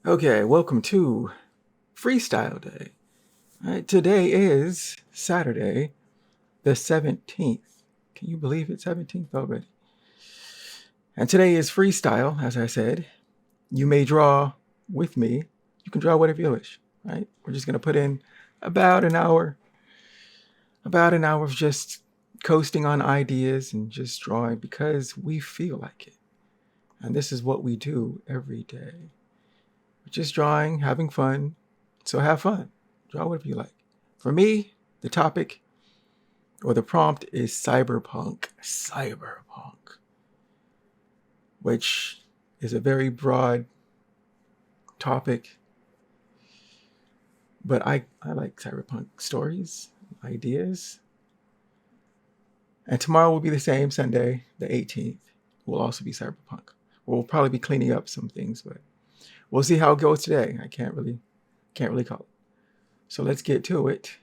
Okay, welcome to Freestyle Day. All right, today is Saturday, the 17th. Can you believe it's 17th already? And today is freestyle, as I said. You may draw with me. You can draw whatever you wish, right? We're just going to put in about an hour, about an hour of just coasting on ideas and just drawing because we feel like it. And this is what we do every day. We're just drawing, having fun. So have fun. Draw whatever you like. For me, the topic or the prompt is cyberpunk. Cyberpunk, which is a very broad topic, but I like cyberpunk stories, ideas. And tomorrow will be the same, Sunday, the 18th, will also be cyberpunk. We'll probably be cleaning up some things, but we'll see how it goes today. I can't really call it. So let's get to it.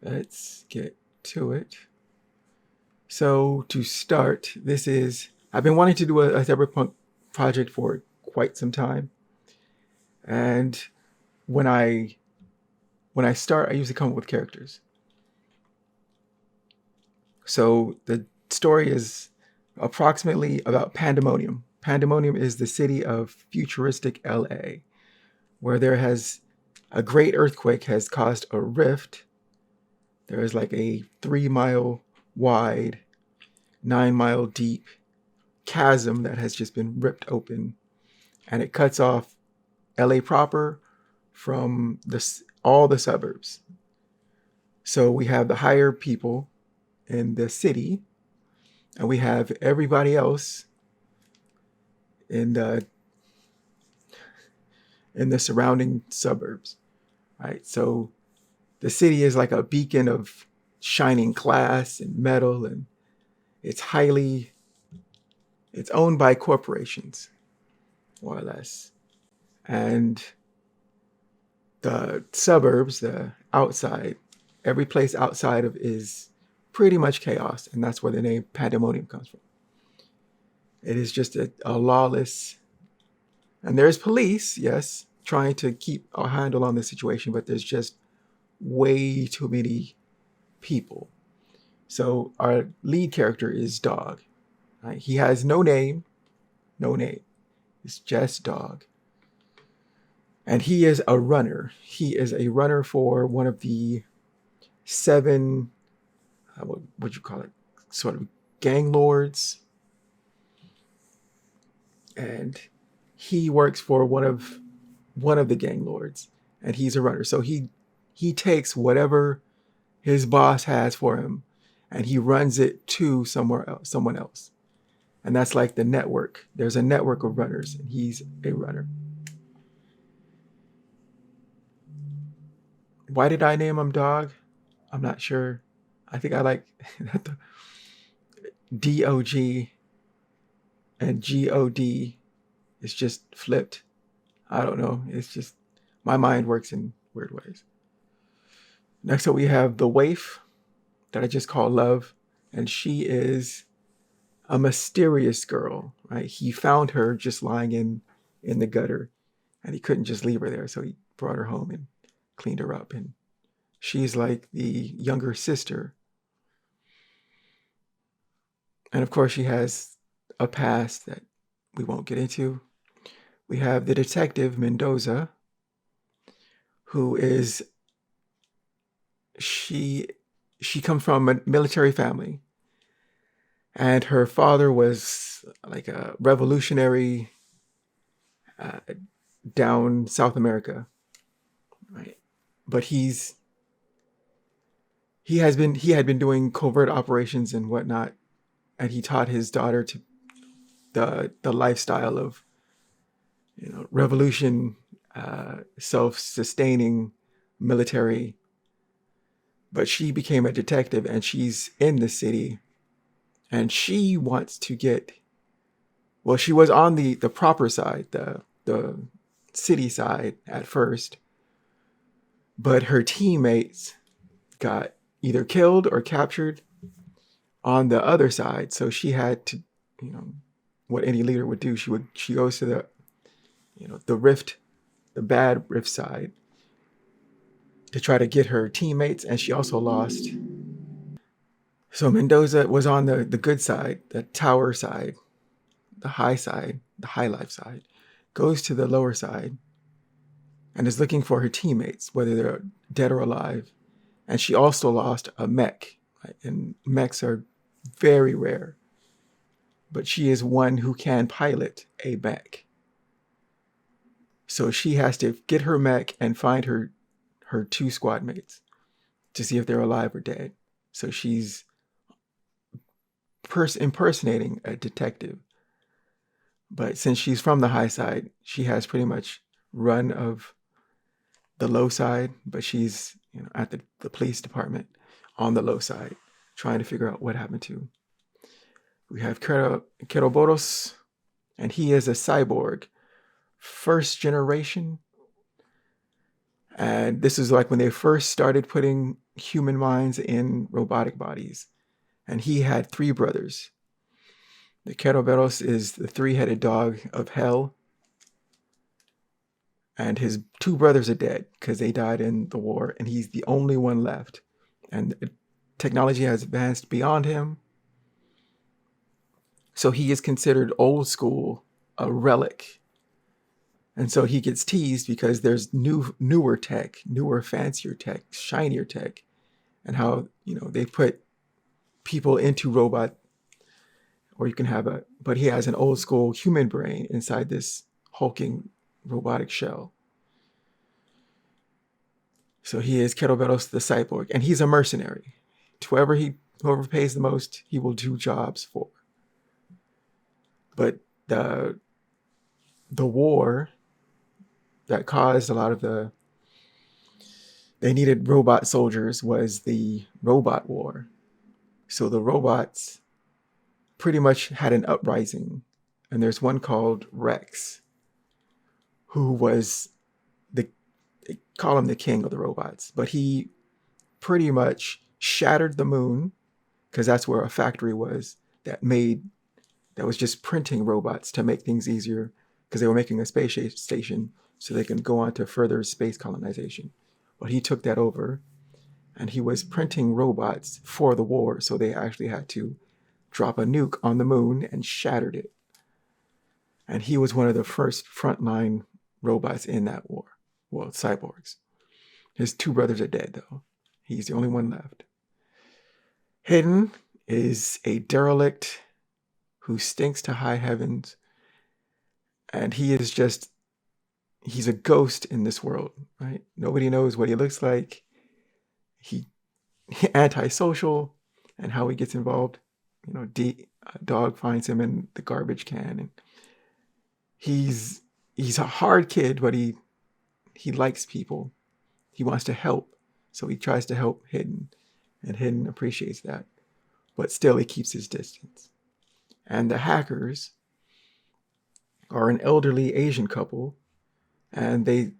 Let's get to it. So to start, I've been wanting to do a cyberpunk project for quite some time. And when I start, I usually come up with characters. So the story is approximately about Pandemonium. Pandemonium is the city of futuristic LA, where there has a great earthquake has caused a rift. There is like a 3 mile wide, 9 mile deep chasm that has just been ripped open, and it cuts off LA proper from all the suburbs. So we have the higher people in the city, and we have everybody else in the surrounding suburbs, right? So the city is like a beacon of shining glass and metal, and it's highly it's owned by corporations, more or less. And the suburbs, the outside, every place outside of is pretty much chaos, and that's where the name pandemonium comes from. It is just a lawless, and there's police, yes, trying to keep a handle on the situation, but there's just way too many people. So our lead character is Dog. Right? He has no name, no name. It's just Dog. And he is a runner. He is a runner for one of the seven, what would you call it? Sort of gang lords. And he works for one of the gang lords, and he's a runner. So he takes whatever his boss has for him, and he runs it to someone else. And that's like the network. There's a network of runners, and he's a runner. Why did I name him Dog? I'm not sure. I think I like the DOG and GOD is just flipped. I don't know. It's just my mind works in weird ways. Next up, we have the waif that I just call Love, and she is a mysterious girl. Right? He found her just lying in the gutter, and he couldn't just leave her there, so he brought her home and cleaned her up. And she's like the younger sister, and of course, she has a past that we won't get into. We have the detective Mendoza, who is she she comes from a military family, and her father was like a revolutionary uh, down South America, right? But he had been doing covert operations and whatnot, and he taught his daughter to the lifestyle of revolution, self sustaining military. But she became a detective, and she's in the city, and she wants to get. Well, she was on the proper side, the city side at first, but her teammates got either killed or captured on the other side. So she had to, what any leader would do. She goes to the bad Rift side, to try to get her teammates, and she also lost. So Mendoza was on the good side, the tower side, the high life side, goes to the lower side and is looking for her teammates, whether they're dead or alive. And she also lost a mech, right? And mechs are very rare, but she is one who can pilot a mech. So she has to get her mech and find her two squad mates to see if they're alive or dead. So she's impersonating a detective. But since she's from the high side, she has pretty much run of the low side, but she's at the police department on the low side, trying to figure out what happened to. We have Keroboros, and he is a cyborg, first generation. And this is like when they first started putting human minds in robotic bodies. And he had 3 brothers. The Keroboros is the 3-headed dog of hell. And his 2 brothers are dead because they died in the war, and he's the only one left. And technology has advanced beyond him. So he is considered old school, a relic. And so he gets teased because there's newer tech, newer, fancier tech, shinier tech, and how, they put people into robot, or you can have but he has an old school human brain inside this hulking robotic shell. So he is Keroberos the cyborg, and he's a mercenary. Whoever pays the most, he will do jobs for. But the war that caused a lot of they needed robot soldiers was the robot war. So the robots pretty much had an uprising, and there's one called Rex, who was they call him the king of the robots, but he pretty much shattered the moon, because that's where a factory was that was just printing robots to make things easier, because they were making a space station so they can go on to further space colonization. But he took that over, and he was printing robots for the war, so they actually had to drop a nuke on the moon and shattered it. And he was one of the first frontline robots in that war. Well, cyborgs. His 2 brothers are dead, though. He's the only one left. Hidden is a derelict who stinks to high heavens. And he's a ghost in this world, right? Nobody knows what he looks like. He antisocial, and how he gets involved. Dog finds him in the garbage can, and he's a hard kid, but he likes people. He wants to help, so he tries to help Hidden, and Hidden appreciates that, but still he keeps his distance. And the hackers are an elderly Asian couple, and the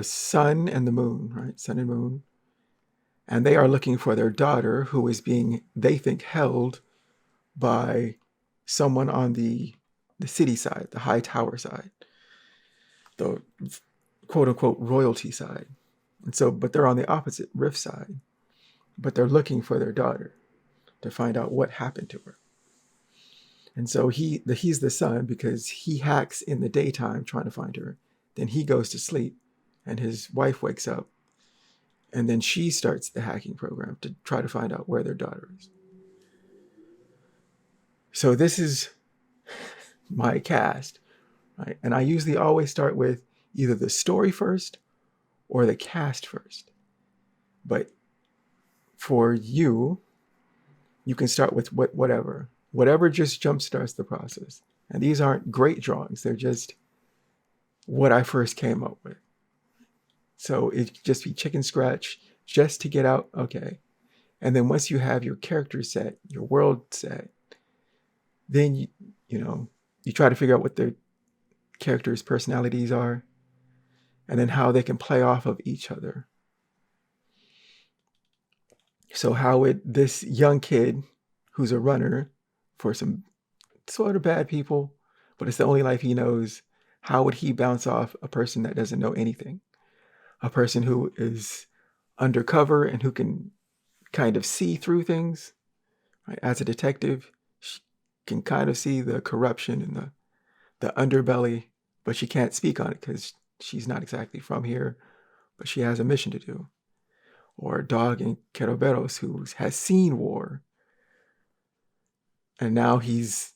sun and the moon, right? Sun and moon. And they are looking for their daughter, who is being, they think, held by someone on the city side, the high tower side, the quote unquote royalty side. And so, but they're on the opposite Rift side, but they're looking for their daughter to find out what happened to her. And so he's the son, because he hacks in the daytime trying to find her. Then he goes to sleep, and his wife wakes up, and then she starts the hacking program to try to find out where their daughter is. So this is my cast, right? And I usually always start with either the story first or the cast first. But for you can start with whatever just jumpstarts the process. And these aren't great drawings. They're just what I first came up with. So it just be chicken scratch just to get out, okay. And then once you have your character set, your world set, then you try to figure out what the characters' personalities are, and then how they can play off of each other. So how would this young kid, who's a runner for some sort of bad people, but it's the only life he knows, how would he bounce off a person that doesn't know anything? A person who is undercover and who can kind of see through things, right? As a detective, she can kind of see the corruption and the underbelly, but she can't speak on it because she's not exactly from here, but she has a mission to do. Or Dog in Queroberos, who has seen war, and now he's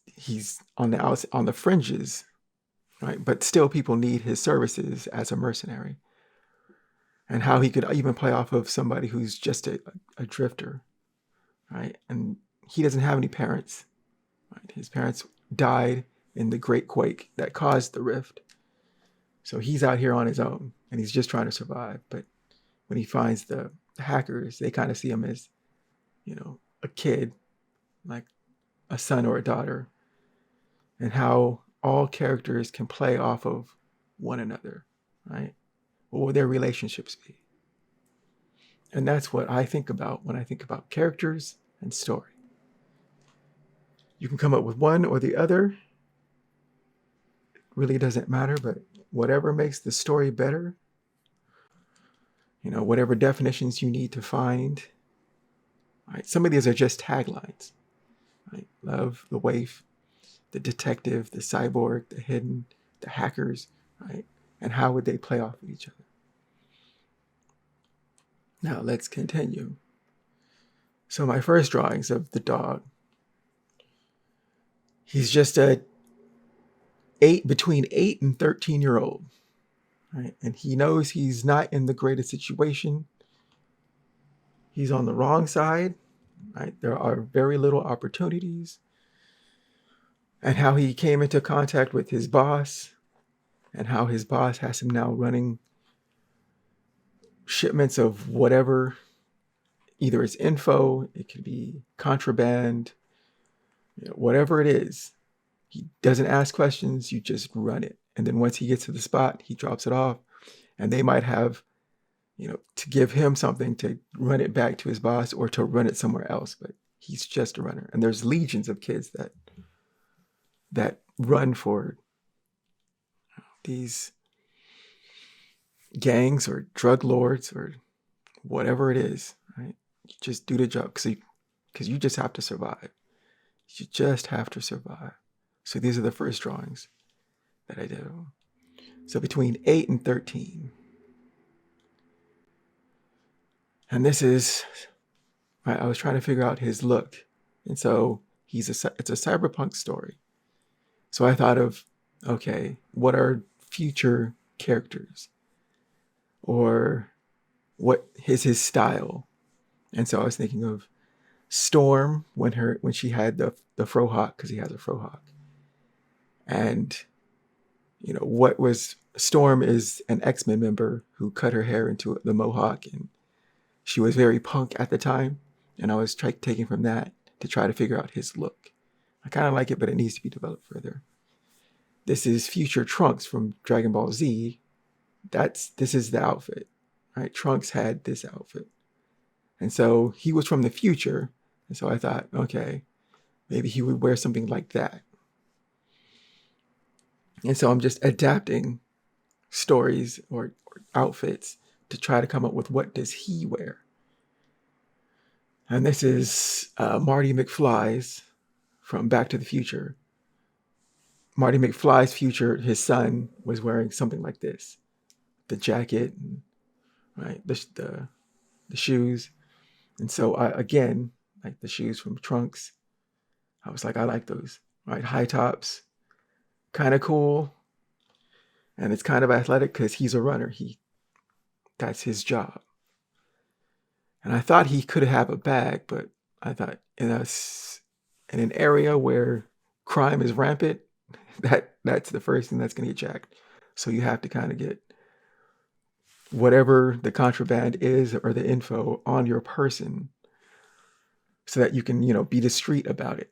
on the fringes, right? But still, people need his services as a mercenary. And how he could even play off of somebody who's just a drifter, right? And he doesn't have any parents, right? His parents died in the Great Quake that caused the rift. So he's out here on his own, and he's just trying to survive. But when he finds the hackers, they kind of see him as, a kid, like a son or a daughter, and how all characters can play off of one another, right? What will their relationships be? And that's what I think about when I think about characters and story. You can come up with one or the other. It really doesn't matter, but whatever makes the story better, whatever definitions you need to find, right? Some of these are just taglines, right? Love, the waif, the detective, the cyborg, the hidden, the hackers, right? And how would they play off of each other? Now let's continue. So my first drawings of the dog, he's just between 8 and 13-year-old, right? And he knows he's not in the greatest situation. He's on the wrong side, right? There are very little opportunities. And how he came into contact with his boss, and how his boss has him now running shipments of whatever, either it's info, it could be contraband, whatever it is. He doesn't ask questions, you just run it. And then once he gets to the spot, he drops it off, and they might have, to give him something to run it back to his boss or to run it somewhere else, but he's just a runner. And there's legions of kids that run for these gangs or drug lords or whatever it is, right? You just do the job because you just have to survive. You just have to survive. So these are the first drawings that I did. So between 8 and 13. And this is, right, I was trying to figure out his look. And so it's a cyberpunk story. So I thought of, okay, what are future characters? Or what is his style? And so I was thinking of Storm when she had the frohawk, because he has a frohawk. And what was Storm is an X-Men member who cut her hair into the mohawk, and she was very punk at the time. And I was taking from that to try to figure out his look. I kind of like it, but it needs to be developed further. This is future Trunks from Dragon Ball Z. This is the outfit, right? Trunks had this outfit. And so he was from the future. And so I thought, okay, maybe he would wear something like that. And so I'm just adapting stories or outfits to try to come up with what does he wear. And this is Marty McFly's from Back to the Future. Marty McFly's future, his son, was wearing something like this. The jacket, and, right, the shoes. And so again, like the shoes from Trunks, I was like, I like those, right? High tops, kind of cool. And it's kind of athletic because he's a runner. That's his job. And I thought he could have a bag, but I thought in an area where crime is rampant, that's the first thing that's going to get jacked. So you have to kind of get whatever the contraband is or the info on your person so that you can, be discreet about it.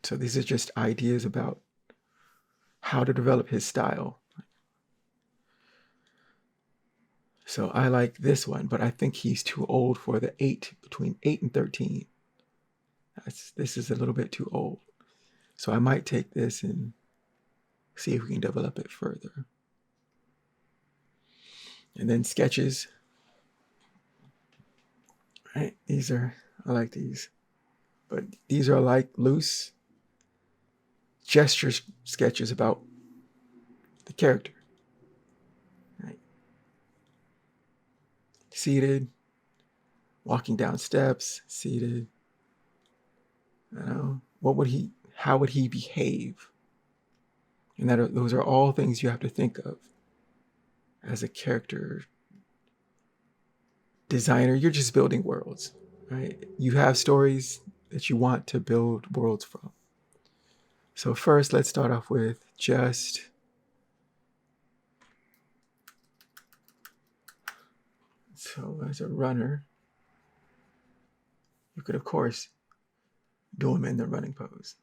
So these are just ideas about how to develop his style. So I like this one, but I think he's too old for the between 8 and 13. This is a little bit too old. So I might take this and See if we can develop it further. And then sketches. Right? I like these. But these are like loose gesture sketches about the character. Right? Seated, walking down steps, seated. How would he behave? And those are all things you have to think of as a character designer. You're just building worlds, right? You have stories that you want to build worlds from. So first, let's start off with just so as a runner, you could of course do him in the running pose.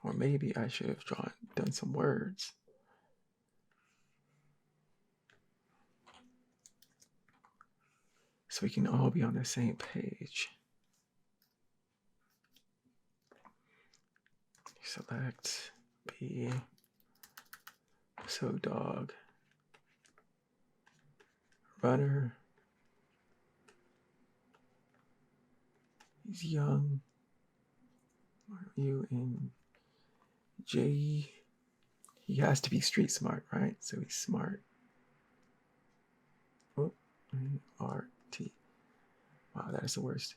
Or maybe I should have done some words. So we can all be on the same page. Select B. So dog. Runner. He's young. U in J. He has to be street smart, right? So he's smart. Oh, R-T. Wow, that is the worst.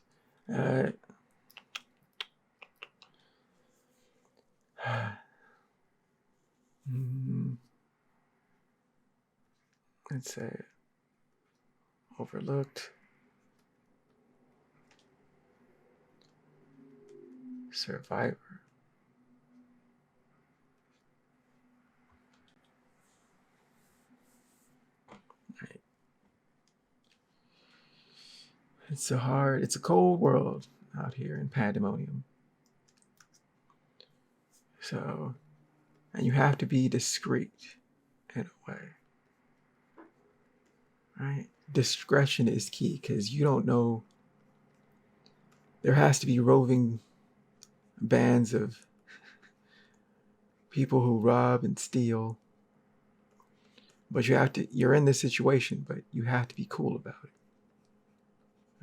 Let's say overlooked. Survivor. Right. It's a cold world out here in Pandemonium. So, and you have to be discreet in a way. Right? Discretion is key because you don't know. There has to be roving bands of people who rob and steal. But you're in this situation, but you have to be cool about it.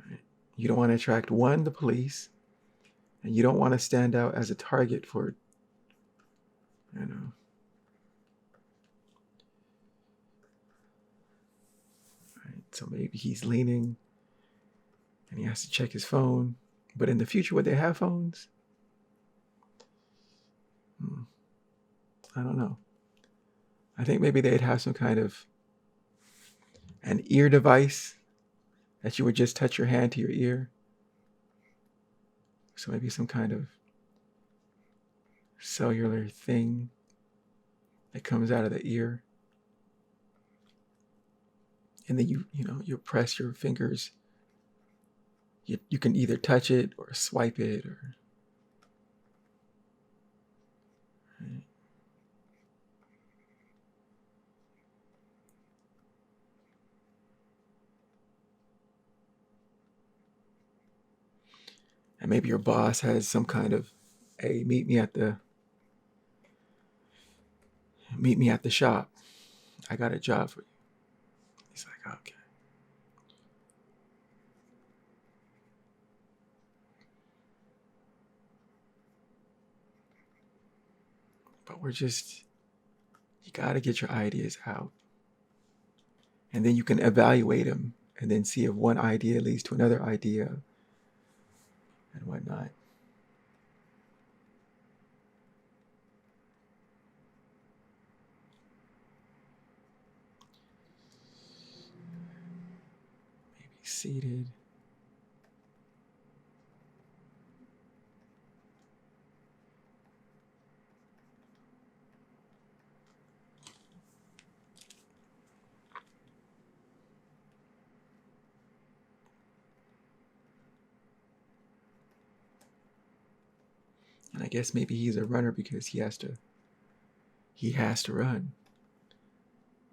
Right? You don't want to attract the police, and you don't want to stand out as a target for, Right? So maybe he's leaning and he has to check his phone. But in the future, would they have phones? I don't know. I think maybe they'd have some kind of an ear device that you would just touch your hand to your ear. So maybe some kind of cellular thing that comes out of the ear. And then you press your fingers. You can either touch it or swipe it or. Right. And maybe your boss has some kind of, hey, meet me at the shop. I got a job for you. He's like, okay. But you got to get your ideas out. And then you can evaluate them and then see if one idea leads to another idea and whatnot. Maybe seated. And I guess maybe he's a runner because he he has to run.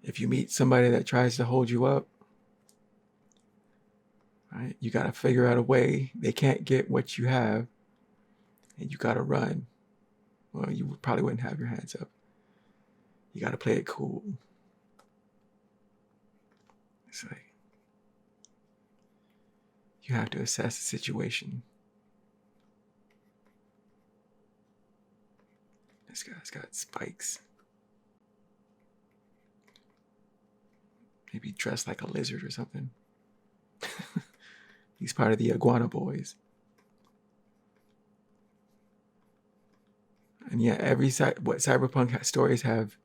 If you meet somebody that tries to hold you up, right, you got to figure out a way. They can't get what you have, and you got to run. Well, you probably wouldn't have your hands up. You got to play it cool. It's like you have to assess the situation. This guy's got spikes. Maybe dressed like a lizard or something. He's part of the Iguana Boys. And yeah, what cyberpunk stories have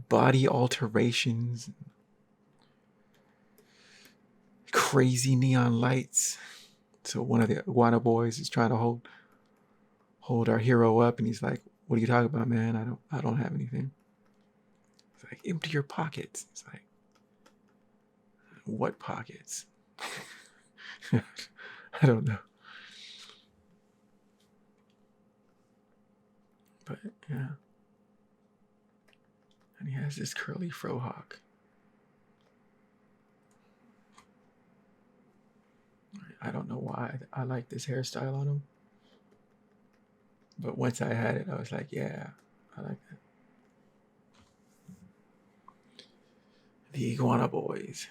body alterations, crazy neon lights. So one of the Iguana Boys is trying to hold our hero up, and he's like, "What are you talking about, man? I don't have anything." It's like, empty your pockets. It's like, what pockets? I don't know. But yeah. And he has this curly frohawk. I don't know why I like this hairstyle on him. But once I had it, I was like, yeah, I like that. The Iguana Boys.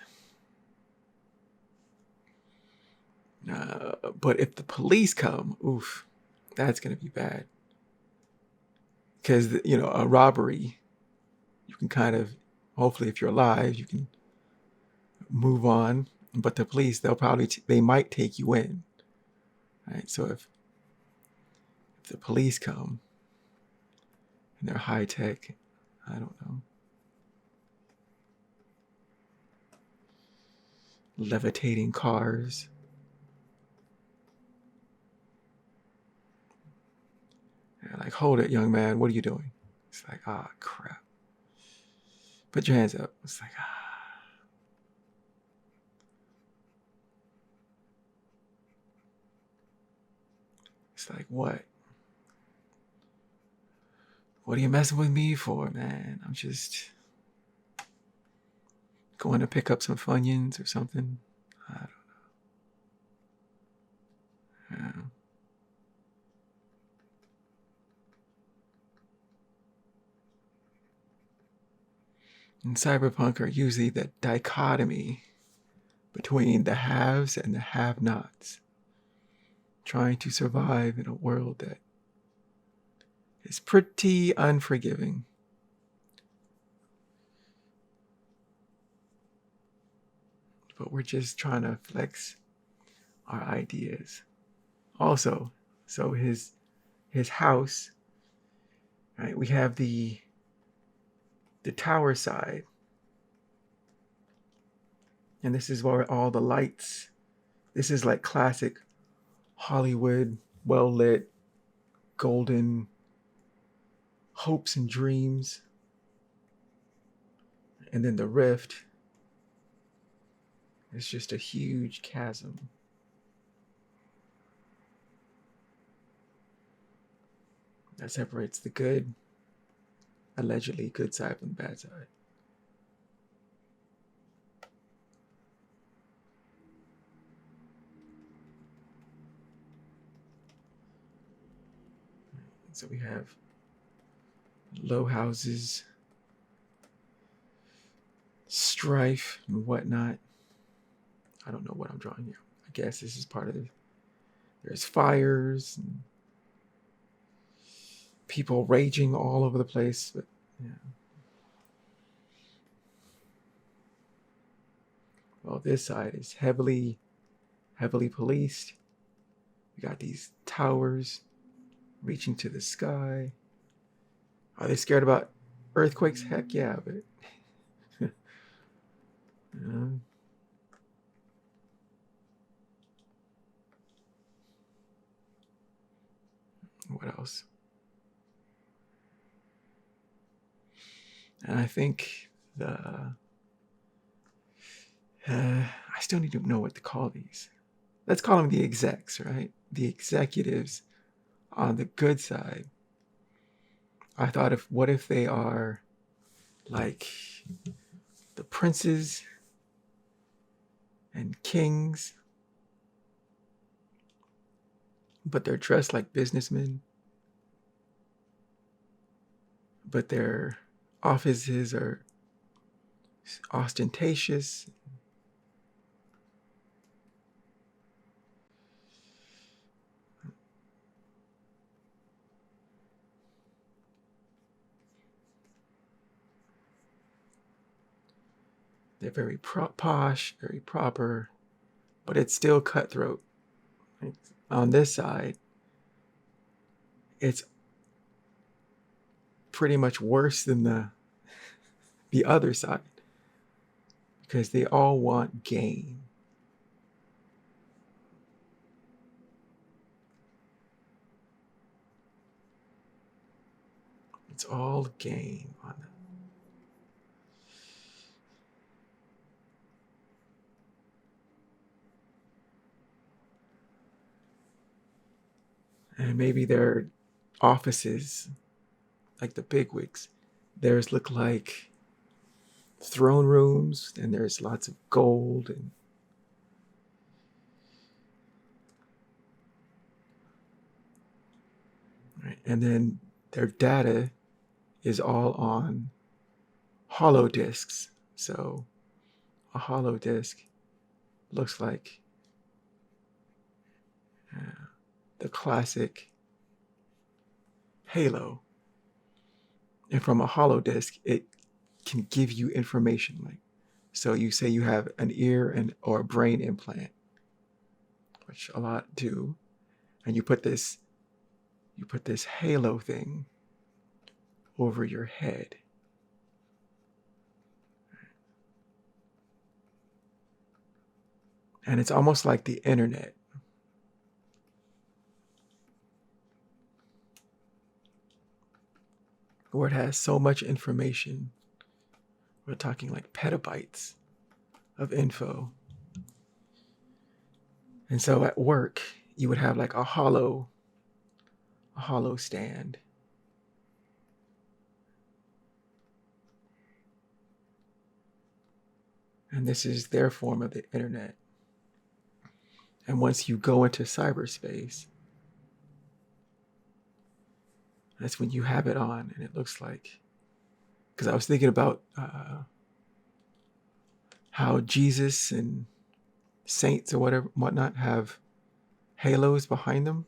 But if the police come, oof, that's going to be bad. Because, a robbery, you can kind of, hopefully if you're alive, you can move on. But the police, they might take you in. Right? So if the police come and they're high tech, I don't know. Levitating cars. They're like, hold it, young man. What are you doing? It's like, crap. Put your hands up. It's like, It's like, what? What are you messing with me for, man? I'm just going to pick up some Funyuns or something. I don't know. Yeah. In cyberpunk are usually the dichotomy between the haves and the have-nots, trying to survive in a world that is pretty unforgiving. But we're just trying to flex our ideas. Also, so his house, right? We have the tower side, and this is where all the lights. This is like classic Hollywood, well lit, golden hopes and dreams. And then the rift is just a huge chasm. That separates the good, allegedly good side from the bad side. So we have low houses, strife, and whatnot. I don't know what I'm drawing here. I guess this is part of it. There's fires and people raging all over the place. But yeah. Well, this side is heavily policed. We got these towers reaching to the sky. Are they scared about earthquakes? Heck yeah, but what else? And I think I still need to know what to call these. Let's call them the execs, right? The executives on the good side I thought, what if they are like the princes and kings, but they're dressed like businessmen, but their offices are ostentatious. They're very posh, very proper, but it's still cutthroat. On this side, it's pretty much worse than the other side, because they all want gain. It's all gain on them. And maybe their offices, like the bigwigs, theirs look like throne rooms, and there's lots of gold and right? And then their data is all on hollow disks. So a hollow disk looks like the classic Halo. And from a hollow disk, it can give you information. Like, so you say you have an ear or a brain implant, which a lot do, and you put this Halo thing over your head. And it's almost like the internet. Where it has so much information. We're talking like petabytes of info. And so at work, you would have like a hollow stand. And this is their form of the internet. And once you go into cyberspace, that's when you have it on, and it looks like, because I was thinking about how Jesus and saints or whatnot have halos behind them.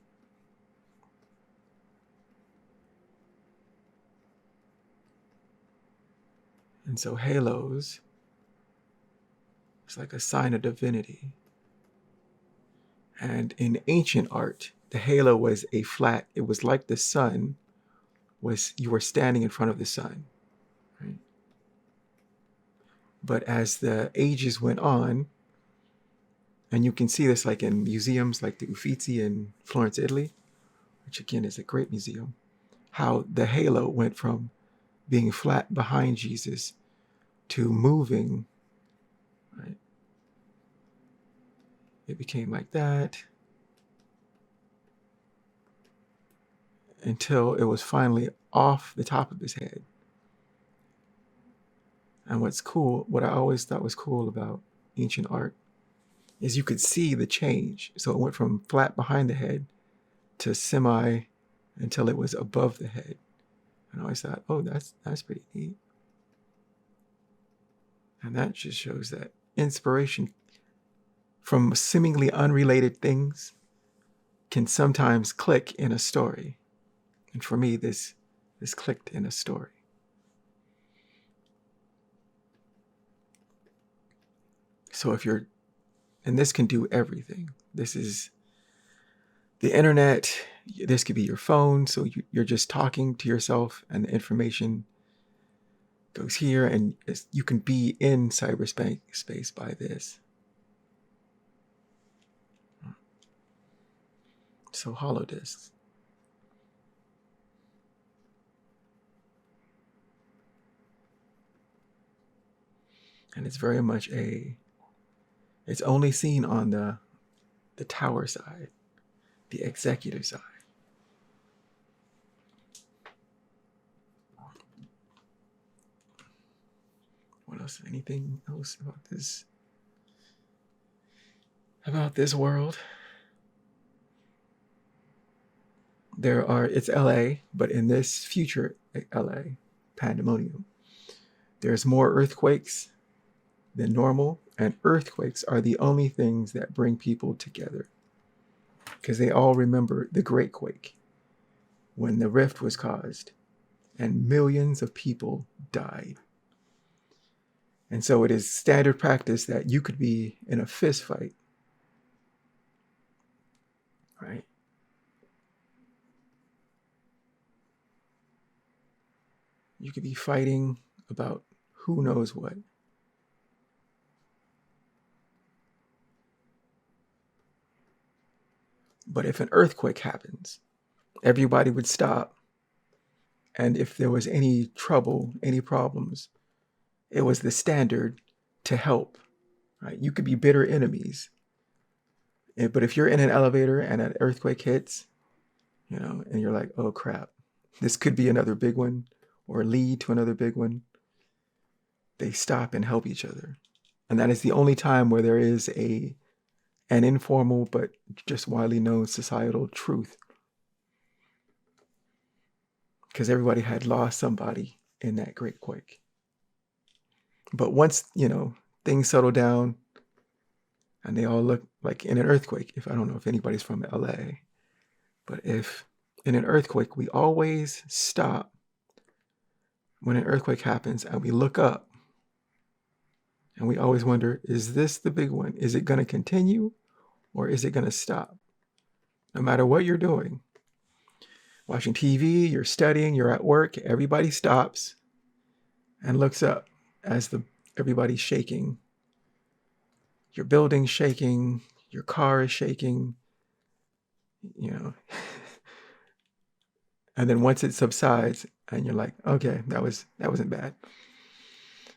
And so halos, it's like a sign of divinity. And in ancient art, the halo was it was like the sun you were standing in front of the sun, right? But as the ages went on, and you can see this like in museums like the Uffizi in Florence, Italy, which again is a great museum, how the halo went from being flat behind Jesus to moving, right? It became like that until it was finally off the top of his head. And what I always thought was cool about ancient art is you could see the change. So it went from flat behind the head to semi until it was above the head. And I always thought, oh, that's pretty neat. And that just shows that inspiration from seemingly unrelated things can sometimes click in a story. And for me, this clicked in a story. So and this can do everything. This is the internet. This could be your phone. So you're just talking to yourself and the information goes here, and you can be in cyberspace by this. So hollow disks. And it's very much it's only seen on the tower side, the executive side. else? Anything else about this world? It's LA, but in this future LA pandemonium, there's more earthquakes than normal, and earthquakes are the only things that bring people together, because they all remember the Great Quake, when the rift was caused and millions of people died. And so it is standard practice that you could be in a fist fight, right? You could be fighting about who knows what. But if an earthquake happens, everybody would stop. And if there was any trouble, any problems, it was the standard to help, right? You could be bitter enemies. But if you're in an elevator and an earthquake hits, and you're like, oh crap, this could be another big one or lead to another big one, they stop and help each other. And that is the only time where there is an informal but just widely known societal truth. Because everybody had lost somebody in that great quake. But once, things settle down and they all look like in an earthquake, I don't know if anybody's from LA, but if in an earthquake, we always stop when an earthquake happens and we look up and we always wonder, is this the big one? Is it going to continue or is it going to stop? No matter what you're doing, watching TV, you're studying, you're at work, everybody stops and looks up as everybody's shaking. Your building's shaking, your car is shaking, and then once it subsides and you're like, okay, that wasn't bad.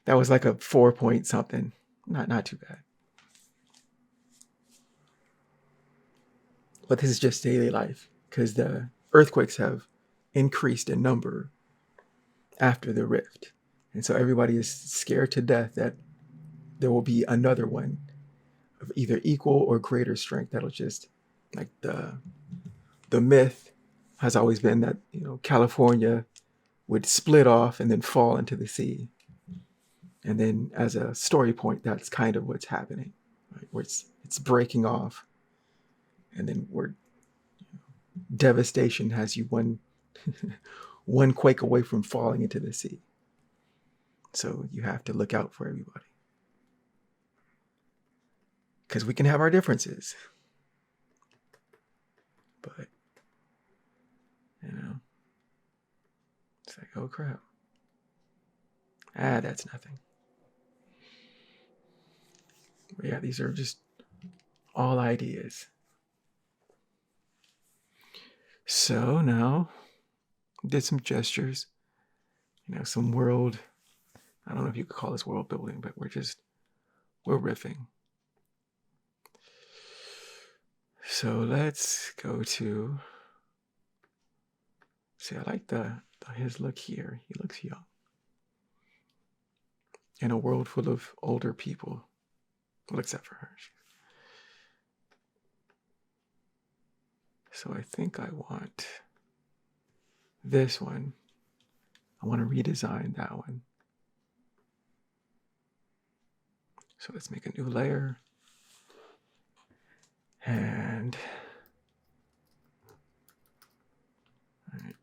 That was like a 4 point something. Not too bad. But this is just daily life, because the earthquakes have increased in number after the rift. And so everybody is scared to death that there will be another one of either equal or greater strength that'll just, like the myth has always been that, California would split off and then fall into the sea. And then as a story point, that's kind of what's happening, right? Where it's breaking off. And then devastation has you one quake away from falling into the sea. So you have to look out for everybody. Because we can have our differences. But, it's like, oh crap. That's nothing. But yeah, these are just all ideas. So now, did some gestures, some world, I don't know if you could call this world building, but we're riffing. So let's go to, see, I like his look here. He looks young. In a world full of older people, well, except for her. So I think I want this one. I want to redesign that one. So let's make a new layer. And all right,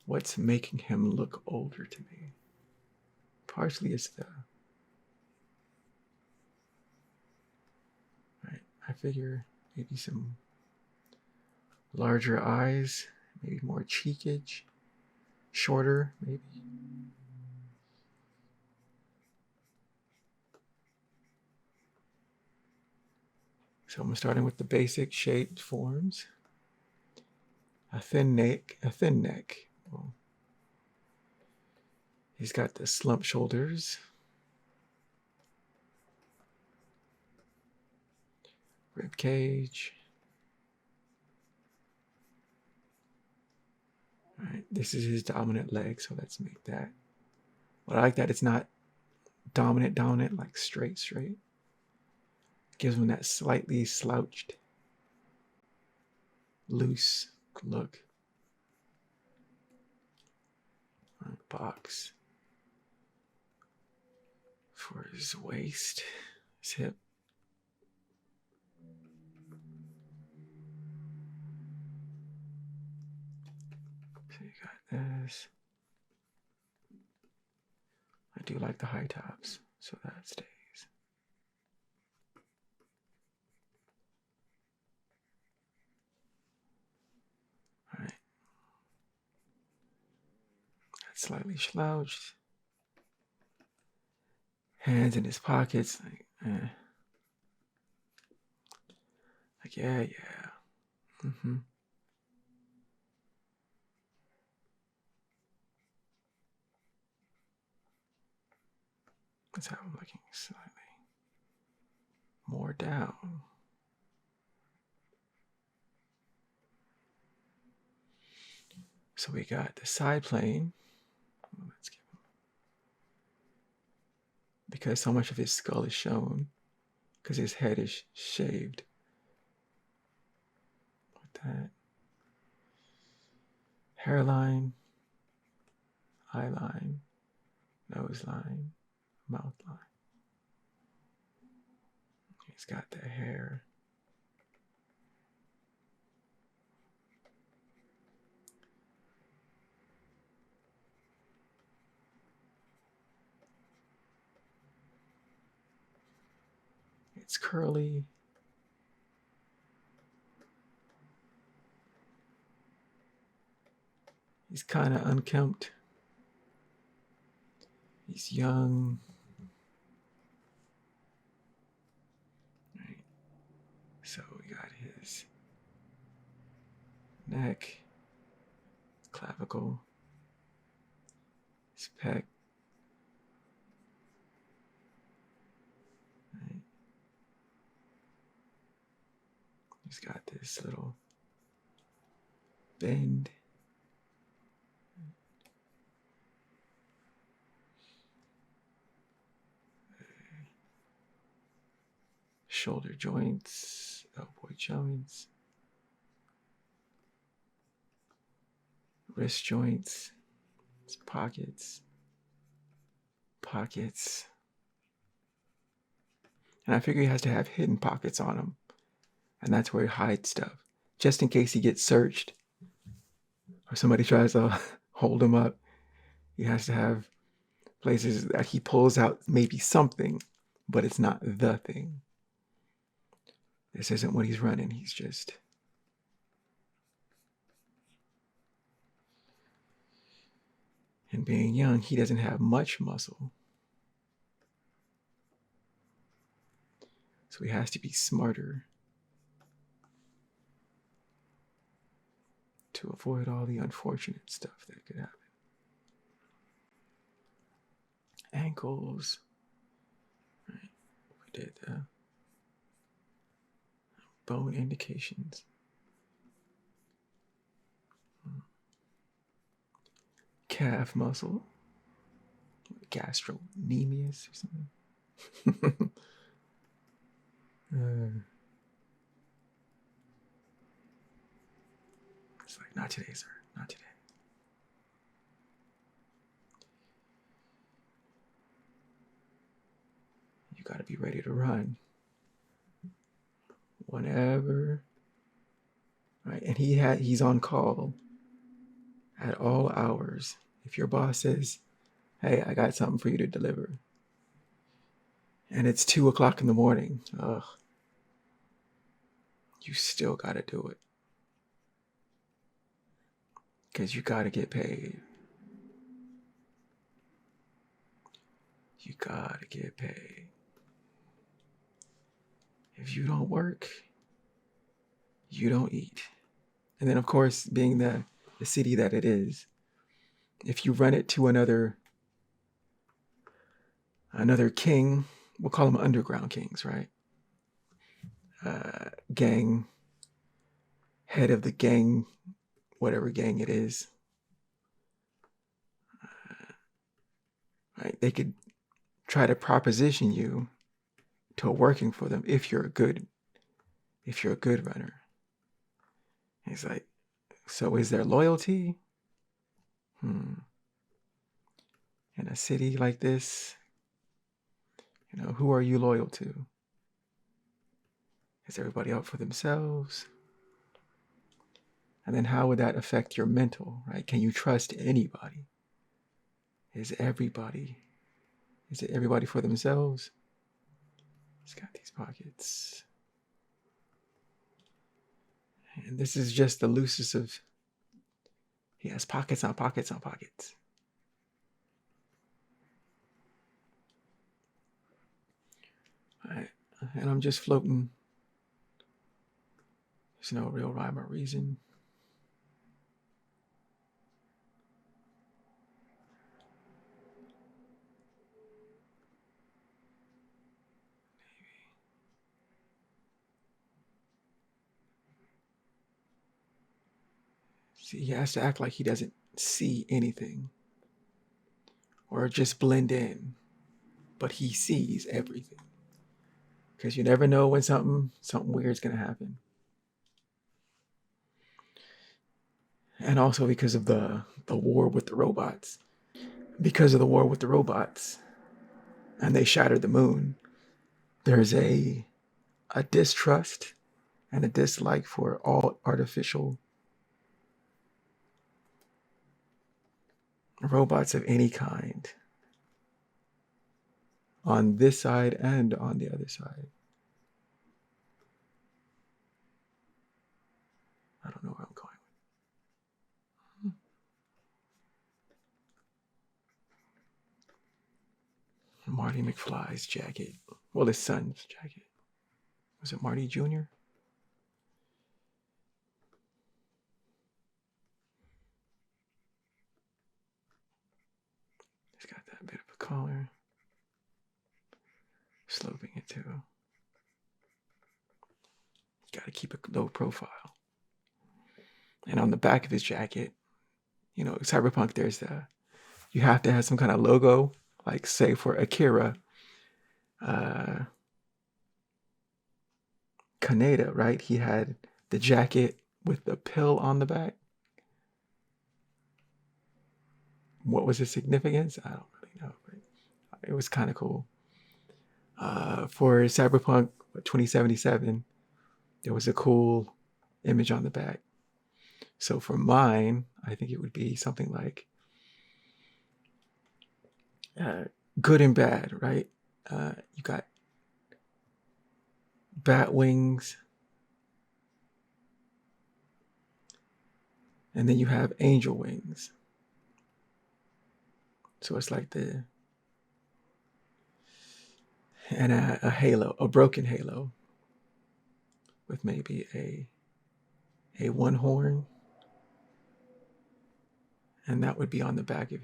what's making him look older to me? Partially it's I figure maybe some larger eyes, maybe more cheekage, shorter maybe. So I'm starting with the basic shaped forms. A thin neck. Well, he's got the slump shoulders. Rib cage. All right, this is his dominant leg, so let's make that. But I like that it's not dominant, like straight. Gives them that slightly slouched, loose look. Box for his waist, his hip. So you got this. I do like the high tops, so that stays. All right. That's slightly slouched. Hands in his pockets, like yeah. Let's have him looking slightly more down. So we got the side plane. Let's give him, because so much of his skull is shown, because his head is shaved. With that hairline, eye line, nose line, mouth line. He's got the hair. It's curly. He's kind of unkempt. He's young. Right. So we got his neck, clavicle, his pec. Right. He's got this little bend. Shoulder joints, elbow joints, wrist joints, pockets. And I figure he has to have hidden pockets on him. And that's where he hides stuff, just in case he gets searched or somebody tries to hold him up. He has to have places that he pulls out maybe something, but it's not the thing. This isn't what he's running. He's just... And being young, he doesn't have much muscle. So he has to be smarter to avoid all the unfortunate stuff that could happen. Ankles. Right. We did the bone indications. Calf muscle. Gastrocnemius or something. It's like, not today, sir. Not today. You got to be ready to run whenever. Right, and he's on call at all hours. If your boss says, "Hey, I got something for you to deliver," and it's 2:00 in the morning, you still got to do it, because you got to get paid. You got to get paid. If you don't work, you don't eat. And then, of course, being the city that it is, if you run it to another king, we'll call them underground kings, right? Gang, head of the gang, whatever gang it is, right? They could try to proposition you to working for them if you're a good runner. He's like, so is there loyalty? In a city like this, who are you loyal to? Is everybody out for themselves? And then how would that affect your mental, right? Can you trust anybody? Is it everybody for themselves? It's got these pockets. And this is just the loosest of, he has pockets on pockets on pockets. All right. And I'm just floating. There's no real rhyme or reason. See, he has to act like he doesn't see anything or just blend in, but he sees everything. Because you never know when something weird's going to happen. And also because of the war with the robots. Because of the war with the robots, and they shattered the moon, there's a distrust and a dislike for all artificial robots of any kind on this side and on the other side. I don't know where I'm going. Marty McFly's jacket. Well, his son's jacket. Was it Marty Jr.? He's got that bit of a collar. Sloping it too. Got to keep a low profile. And on the back of his jacket, Cyberpunk, you have to have some kind of logo, like say for Akira, Kaneda, right? He had the jacket with the pill on the back. What was the significance? I don't really know, but it was kind of cool. For Cyberpunk 2077, there was a cool image on the back. So for mine, I think it would be something like good and bad, right? You got bat wings, and then you have angel wings. So it's like a halo, a broken halo with maybe a one horn, and that would be on the back of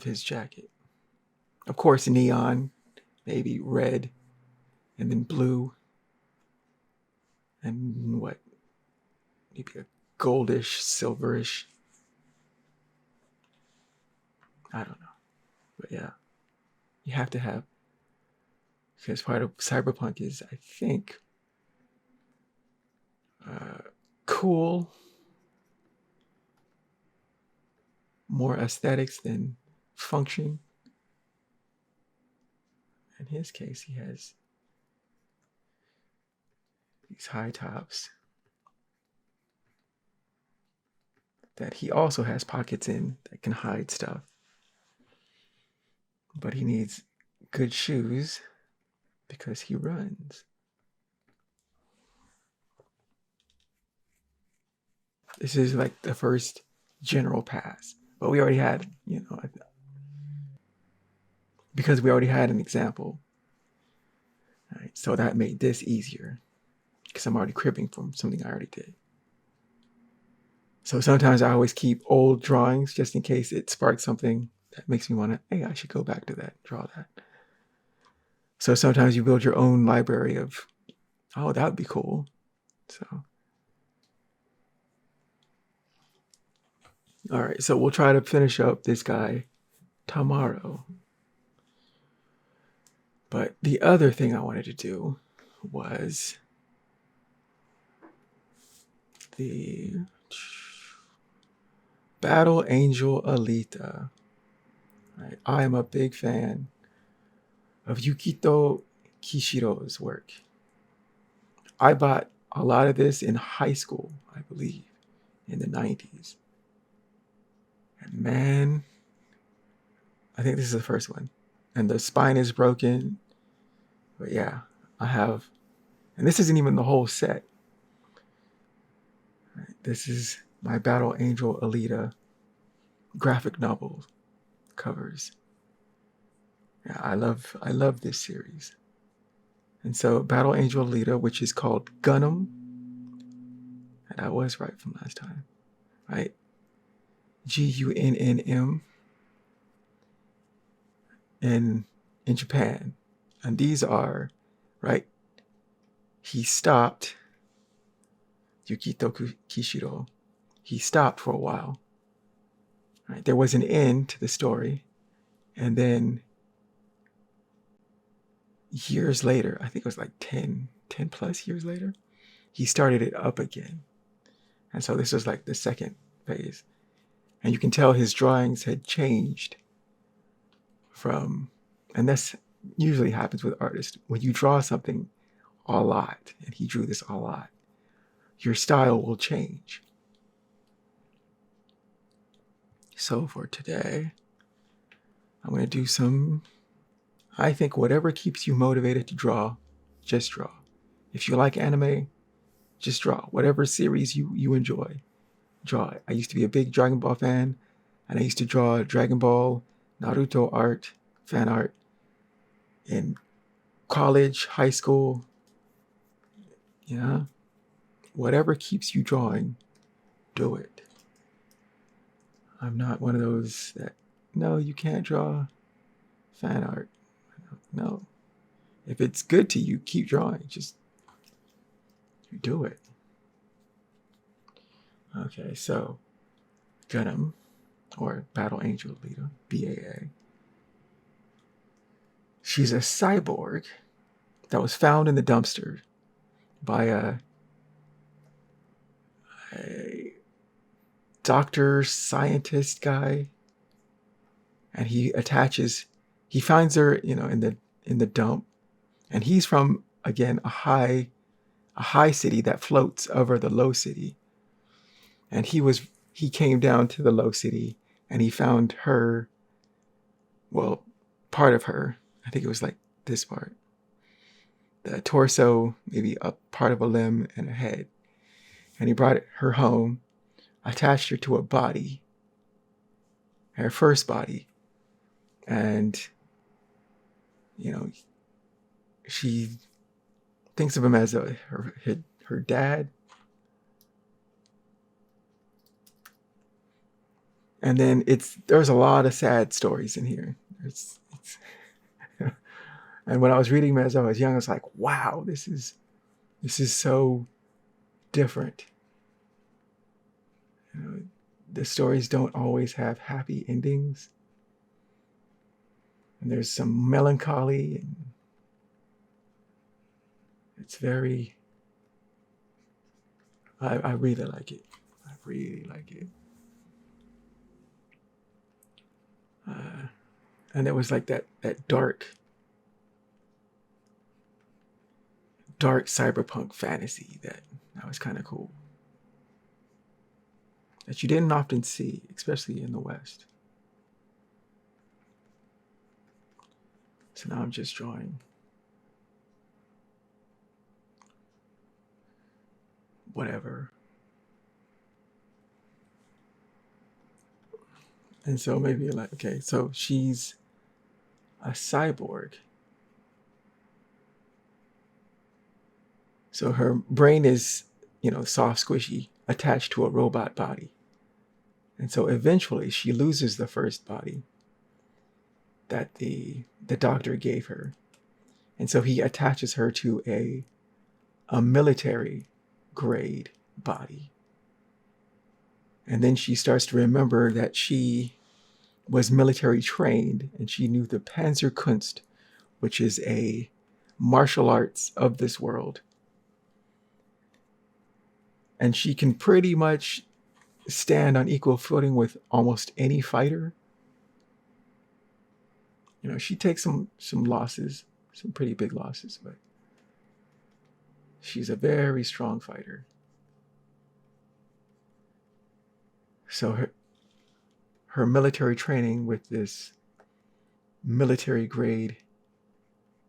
his jacket. Of course, neon, maybe red, and then blue, and what? Maybe a goldish, silverish. I don't know. But yeah, you have to have, because part of Cyberpunk is, I think, cool, more aesthetics than function. In his case, he has these high tops that he also has pockets in that can hide stuff. But he needs good shoes because he runs. This is like the first general pass, but we already had, because we already had an example. Right? So that made this easier because I'm already cribbing from something I already did. So sometimes I always keep old drawings just in case it sparks something that makes me want to, hey, I should go back to that, draw that. So sometimes you build your own library of, oh, that would be cool. So, all right, so we'll try to finish up this guy tomorrow. But the other thing I wanted to do was the Battle Angel Alita. Right? I am a big fan of Yukito Kishiro's work. I bought a lot of this in high school, I believe, in the 90s. And man, I think this is the first one. And the spine is broken. But yeah, I have, and this isn't even the whole set. Right? This is my Battle Angel Alita graphic novel covers. Yeah, I love this series. And so Battle Angel Alita, which is called Gunnm, and I was right from last time, right? Gunnm in Japan. And these are, right, he stopped, Yukito Kishiro, he stopped for a while. Right? There was an end to the story. And then years later, I think it was like 10 plus years later, he started it up again. And so this was like the second phase. And you can tell his drawings had changed from, and this usually happens with artists. When you draw something a lot, and he drew this a lot, your style will change. So for today, I'm going to do some, I think whatever keeps you motivated to draw, just draw. If you like anime, just draw. Whatever series you enjoy, draw it. I used to be a big Dragon Ball fan, and I used to draw Dragon Ball, Naruto art, fan art in college, high school. Yeah. Whatever keeps you drawing, do it. I'm not one of those that, no, you can't draw fan art. No. If it's good to you, keep drawing. Just do it. Okay, so Gunnm, or Battle Angel Alita, BAA. She's a cyborg that was found in the dumpster by a doctor scientist guy, and he finds her, in the dump, and he's from, again, a high city that floats over the low city, and he came down to the low city, and he found her, well, part of her. I think it was like this part, the torso, maybe a part of a limb and a head, and he brought her home, attached her to a body, her first body, and she thinks of him as her dad. And then there's a lot of sad stories in here. And when I was reading them as I was young, I was like, wow, this is so different. The stories don't always have happy endings. And there's some melancholy, and it's very, I really like it. I really like it. And it was like that dark cyberpunk fantasy that was kind of cool, that you didn't often see, especially in the West. So now I'm just drawing whatever. And so maybe you're like, okay, so she's a cyborg. So her brain is, soft, squishy, attached to a robot body. And so eventually she loses the first body that the doctor gave her. And so he attaches her to a military grade body. And then she starts to remember that she was military trained, and she knew the Panzerkunst, which is a martial arts of this world. And she can pretty much stand on equal footing with almost any fighter. You know, she takes some losses, some pretty big losses, but she's a very strong fighter. So her military training with this military grade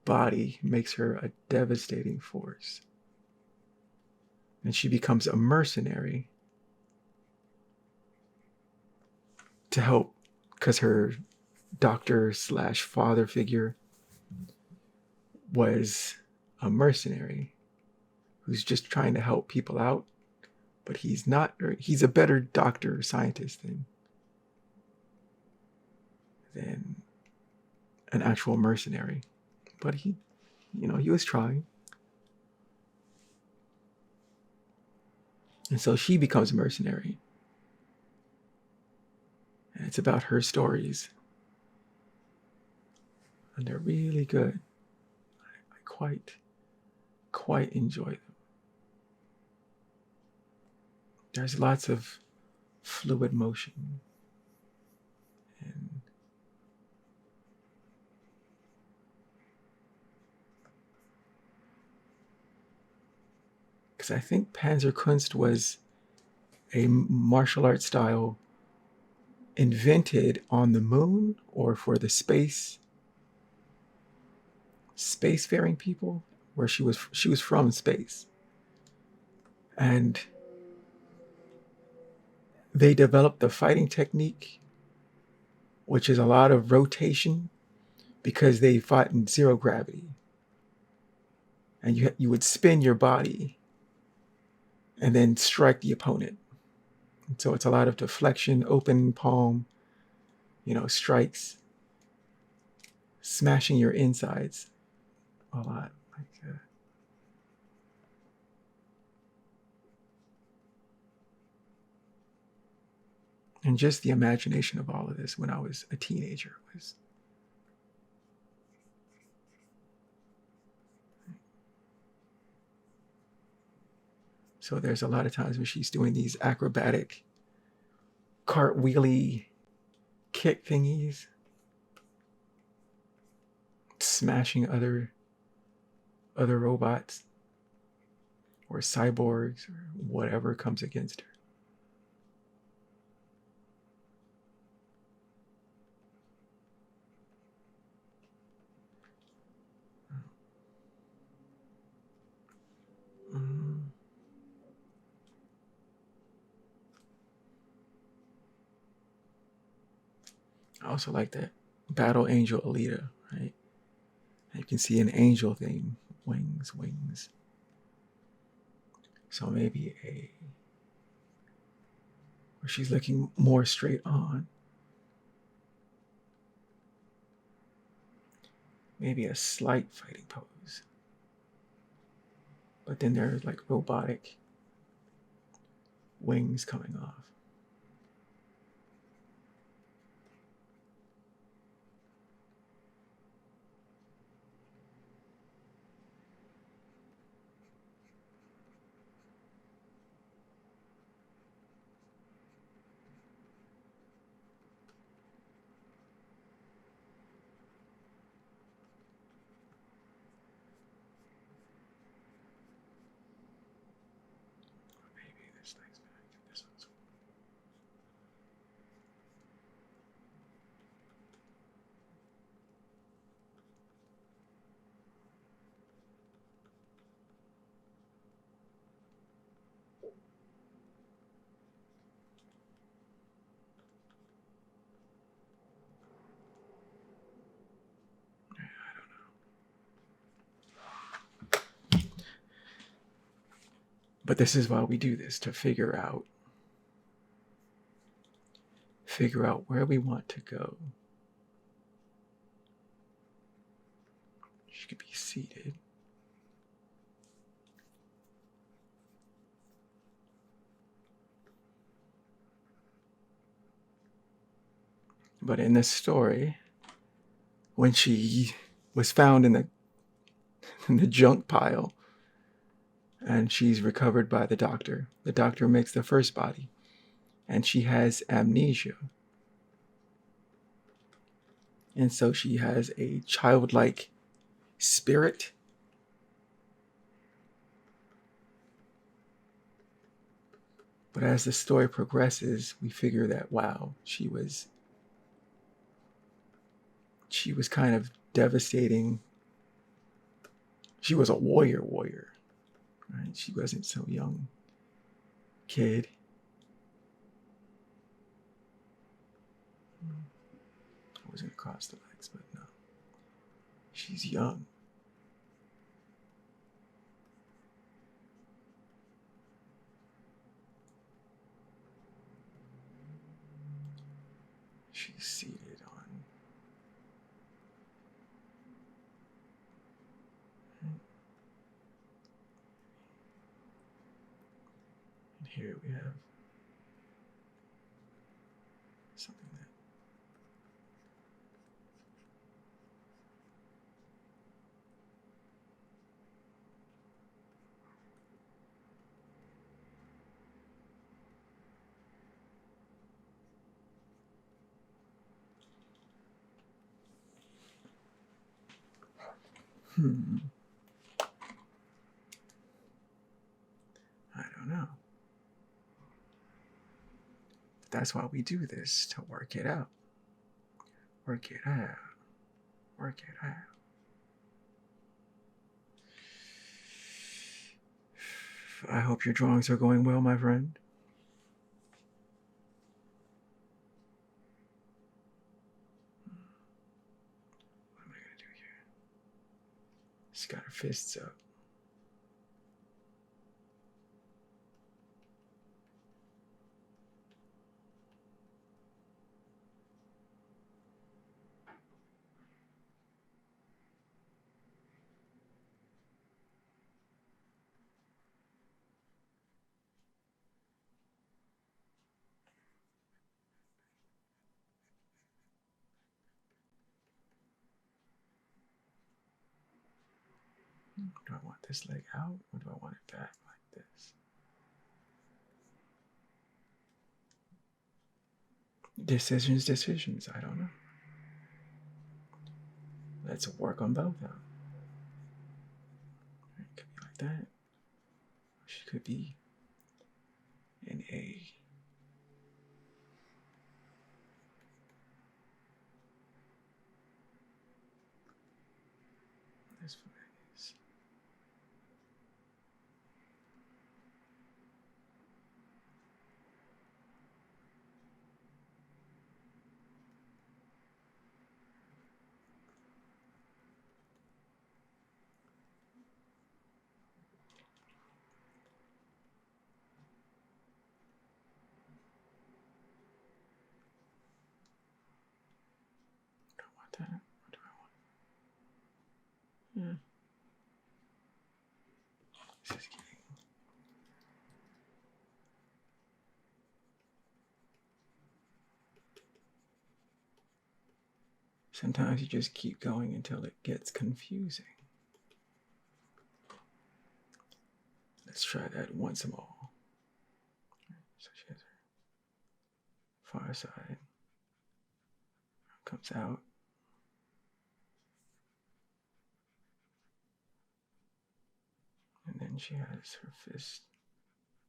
body makes her a devastating force. And she becomes a mercenary to help, because her doctor/father figure was a mercenary who's just trying to help people out, but he's not, or he's a better doctor or scientist than an actual mercenary. But he was trying. And so she becomes a mercenary. And it's about her stories. And they're really good. I quite enjoy them. There's lots of fluid motion. And because I think Panzerkunst was a martial arts style invented on the moon or for the spacefaring people, where she was from space. And they developed the fighting technique, which is a lot of rotation, because they fought in zero gravity. And you would spin your body and then strike the opponent. And so it's a lot of deflection, open palm, strikes, smashing your insides a lot. And just the imagination of all of this when I was a teenager was so there's a lot of times when she's doing these acrobatic cartwheely kick thingies, smashing other robots or cyborgs or whatever comes against her. I also like that Battle Angel Alita, right? You can see an angel thing, wings. So maybe where she's looking more straight on. Maybe a slight fighting pose. But then there's like robotic wings coming off. But this is why we do this, to figure out where we want to go. She could be seated. But in this story, when she was found in the junk pile and she's recovered by the doctor makes the first body and she has amnesia. And so she has a childlike spirit. But as the story progresses, we figure that, wow, she was kind of devastating. She was a warrior, right? She wasn't some young kid. I wasn't across the legs, but no. She's young. She's seated on. And here we have something that I don't know. That's why we do this, to work it out. Work it out. Work it out. I hope your drawings are going well, my friend. What am I going to do here? She's got her fists up. Do I want this leg out or do I want it back like this? Decisions. I don't know. Let's work on both of them. It could be like that. She could be an A. This one is. Do I want that? What do I want? This is getting. Sometimes you just keep going until it gets confusing. Let's try that once more. So she has her far side. Comes out. And then she has her fist.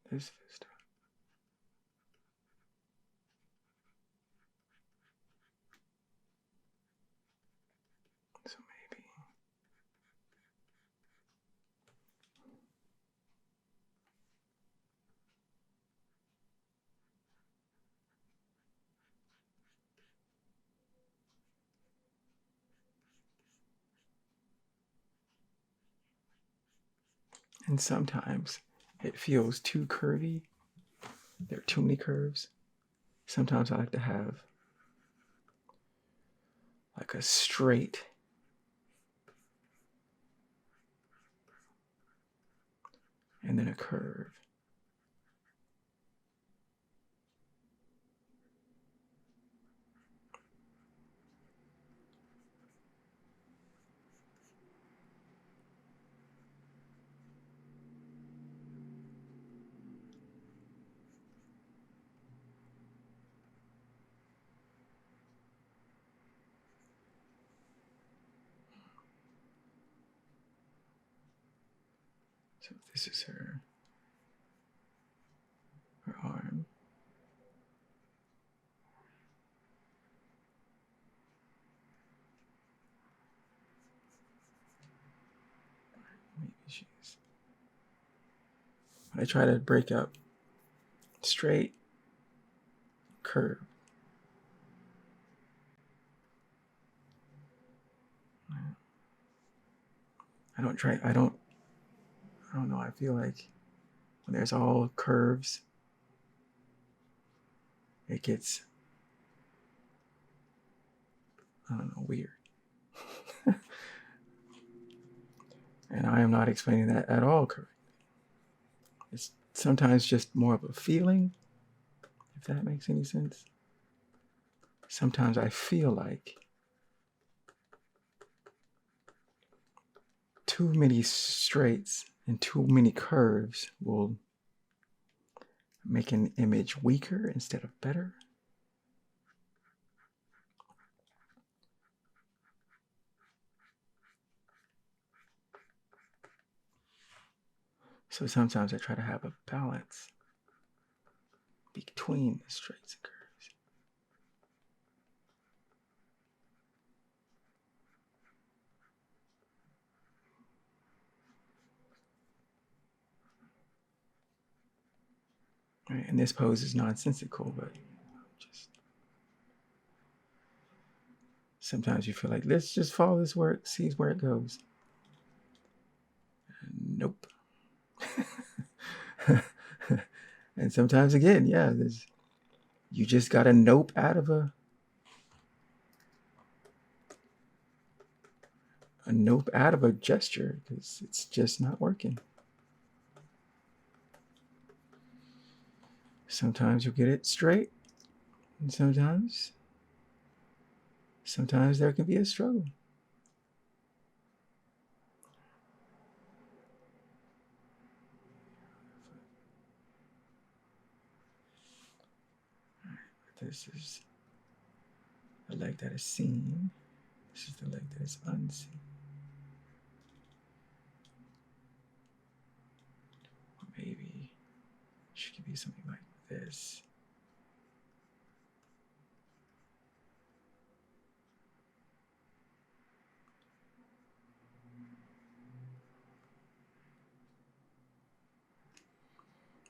This fist out. So maybe. And sometimes it feels too curvy. There are too many curves. Sometimes I like to have like a straight and then a curve. So this is her arm. Maybe she's. I try to break up straight, curve. I don't know. I feel like when there's all curves, it gets, I don't know, weird. And I am not explaining that at all correctly. It's sometimes just more of a feeling, if that makes any sense. Sometimes I feel like too many straights and too many curves will make an image weaker instead of better. So sometimes I try to have a balance between the straights and curves. Right, and this pose is nonsensical, but just sometimes you feel like, let's just follow this work, see where it goes. Nope. And sometimes again, yeah, you just got a nope out of a nope out of a gesture because it's just not working. Sometimes you'll get it straight, and sometimes there can be a struggle. This is the leg that is seen. This is the leg that is unseen. Or maybe she could be something like this.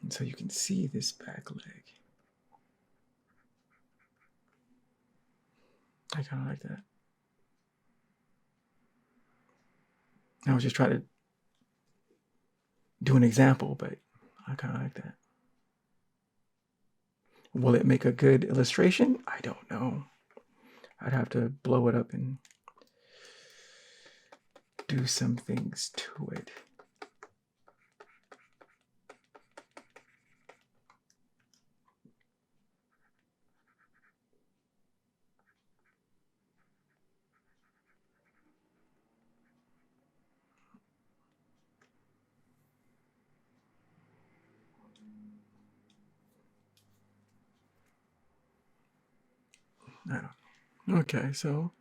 And so you can see this back leg. I kind of like that. I was just trying to do an example, but I kind of like that. Will it make a good illustration? I don't know. I'd have to blow it up and do some things to it. I don't know. Okay, so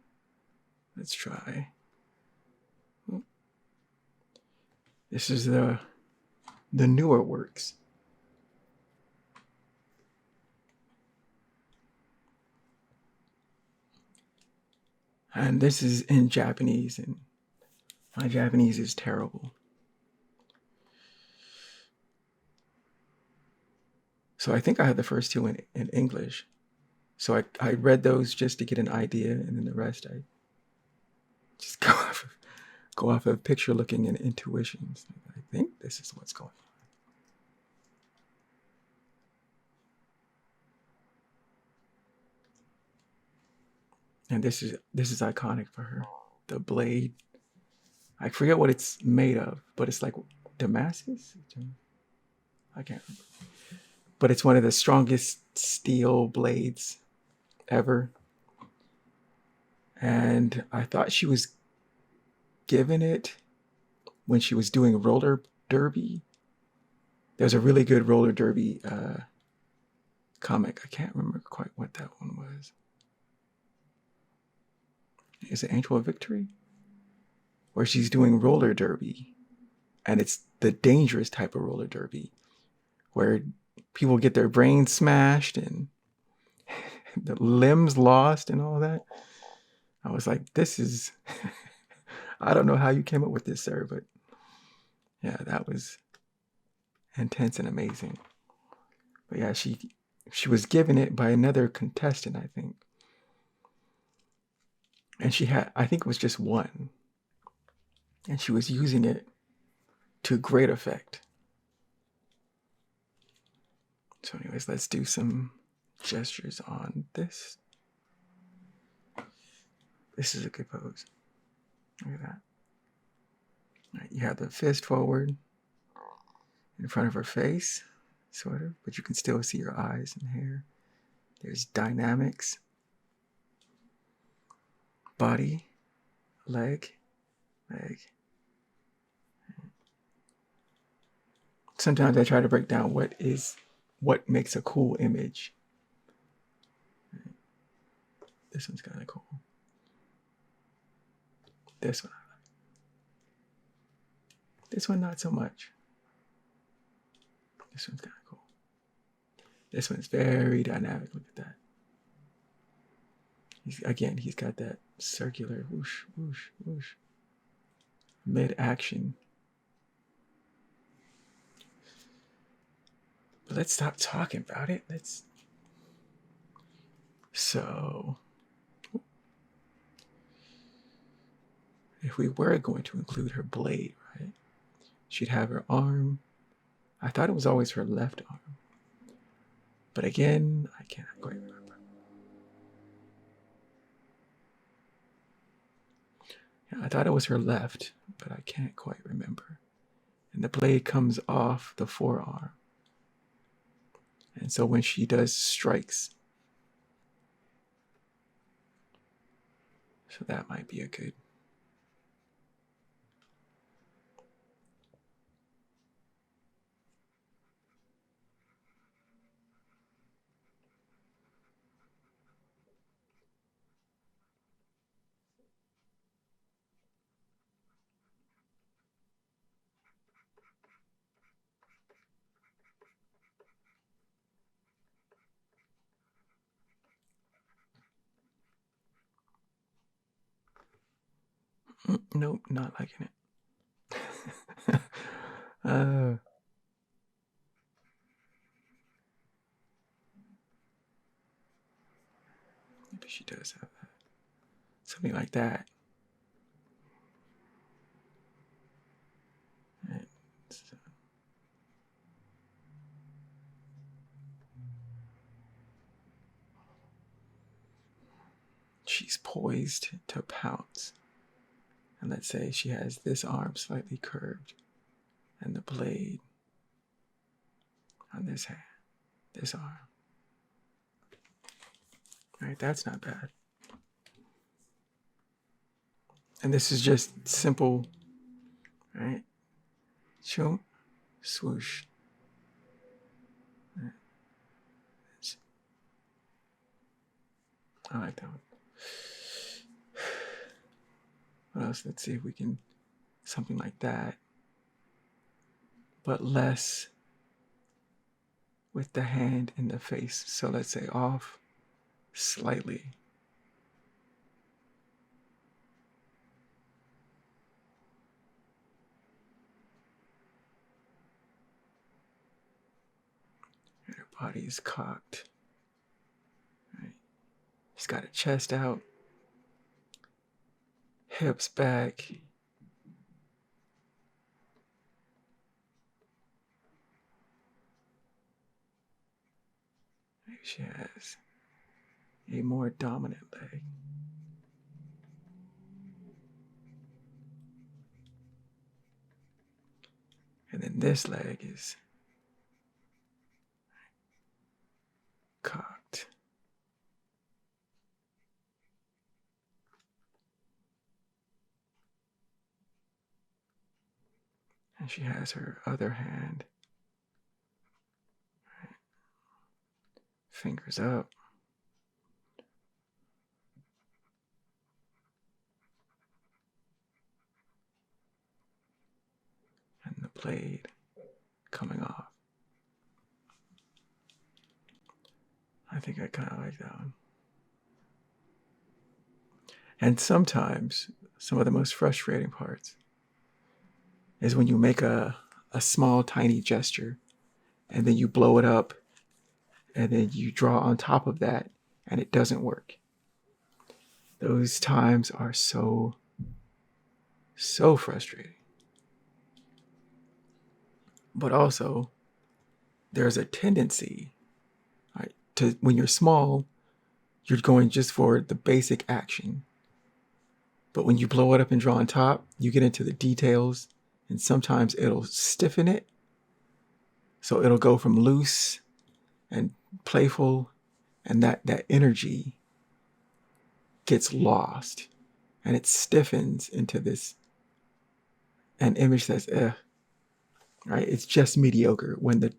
let's try. This is the newer works. And this is in Japanese, and my Japanese is terrible. So I think I had the first two in English. So I read those just to get an idea, and then the rest I just go off of picture looking and intuitions. I think this is what's going on. And this is iconic for her. The blade. I forget what it's made of, but it's like Damascus? I can't remember. But it's one of the strongest steel blades ever. And I thought she was given it when she was doing roller derby. There's a really good roller derby comic. I can't remember quite what that one was. Is it Angel of Victory? Where she's doing roller derby. And it's the dangerous type of roller derby where people get their brains smashed and the limbs lost and all that. I was like, this is, I don't know how you came up with this, sir, but yeah, that was intense and amazing. But yeah, she was given it by another contestant, I think. And she had, I think it was just one. And she was using it to great effect. So anyways, let's do some gestures on this. This is a good pose. Look at that. All right, you have the fist forward in front of her face, sort of, but you can still see her eyes and hair. There's dynamics. Body, leg. Sometimes I try to break down what makes a cool image. This one's kind of cool. This one I like. This one not so much. This one's kind of cool. This one's very dynamic. Look at that. He's got that circular whoosh, whoosh, whoosh. Mid-action. But let's stop talking about it. So, if we were going to include her blade, right? She'd have her arm. I thought it was always her left arm. But again, I can't quite remember. Yeah, I thought it was her left, but I can't quite remember. And the blade comes off the forearm. And so when she does strikes, so that might be a good. Nope, not liking it. Maybe she does have that. Something like that. Right. So. She's poised to pounce. And let's say she has this arm slightly curved and the blade on this hand, this arm. Right, that's not bad. And this is just simple, right? Shoom, swoosh. Right. I like that one. What else? Let's see if we can, something like that, but less with the hand in the face. So let's say off slightly. And her body is cocked. Right. She's got her chest out, hips back. Maybe she has a more dominant leg. And then this leg is cocked. And she has her other hand. Right. Fingers up. And blade coming off. I think I kind of like that one. And sometimes some of the most frustrating parts is when you make a small, tiny gesture and then you blow it up and then you draw on top of that and it doesn't work. Those times are so frustrating. But also, there's a tendency, right, to when you're small, you're going just for the basic action. But when you blow it up and draw on top, you get into the details, and sometimes it'll stiffen it. So it'll go from loose and playful, and that energy gets lost, and it stiffens into this an image that's right? It's just mediocre when the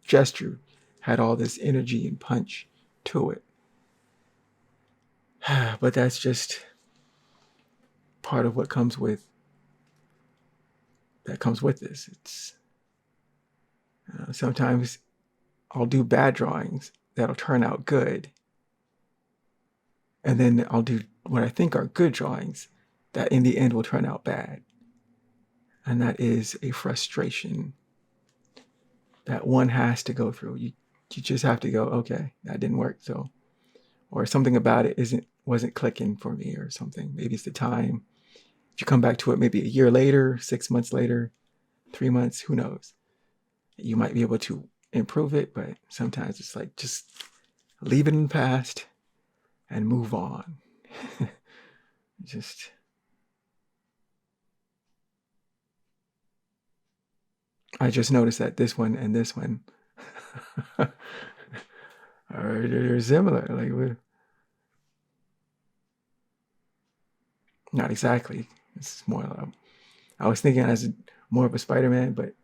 gesture had all this energy and punch to it. But that's just part of what comes with this. It's sometimes I'll do bad drawings that'll turn out good, and then I'll do what I think are good drawings that in the end will turn out bad. And that is a frustration that one has to go through. You just have to go, okay, that didn't work. So, or something about it wasn't clicking for me or something. Maybe it's the time. If you come back to it maybe a year later, 6 months later, 3 months, who knows? You might be able to improve it, but sometimes it's like just leave it in the past and move on. I just noticed that this one and this one are similar. Like, not exactly. It's more. I was thinking as more of a Spider-Man, but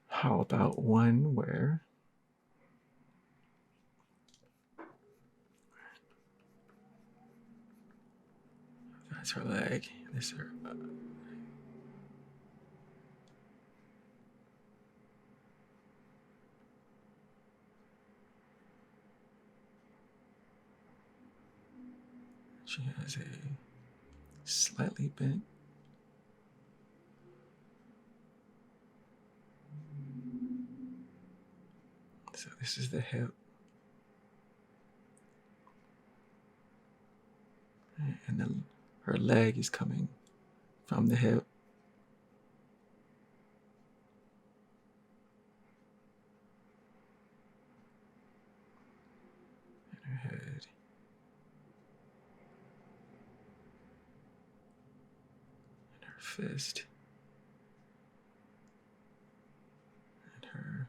how about one where that's her leg. This is her. She has a slightly bent. So this is the hip. And then her leg is coming from the hip. And her head. And her fist. And her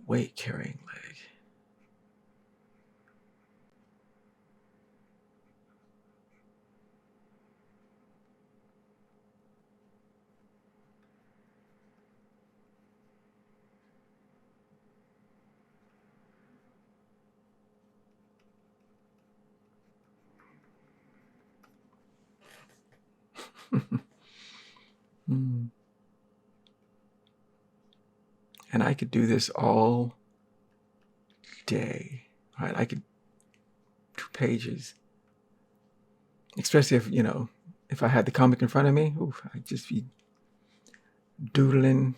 weight carrying leg. And I could do this all day. Right? I could do pages. Especially if I had the comic in front of me, I'd just be doodling.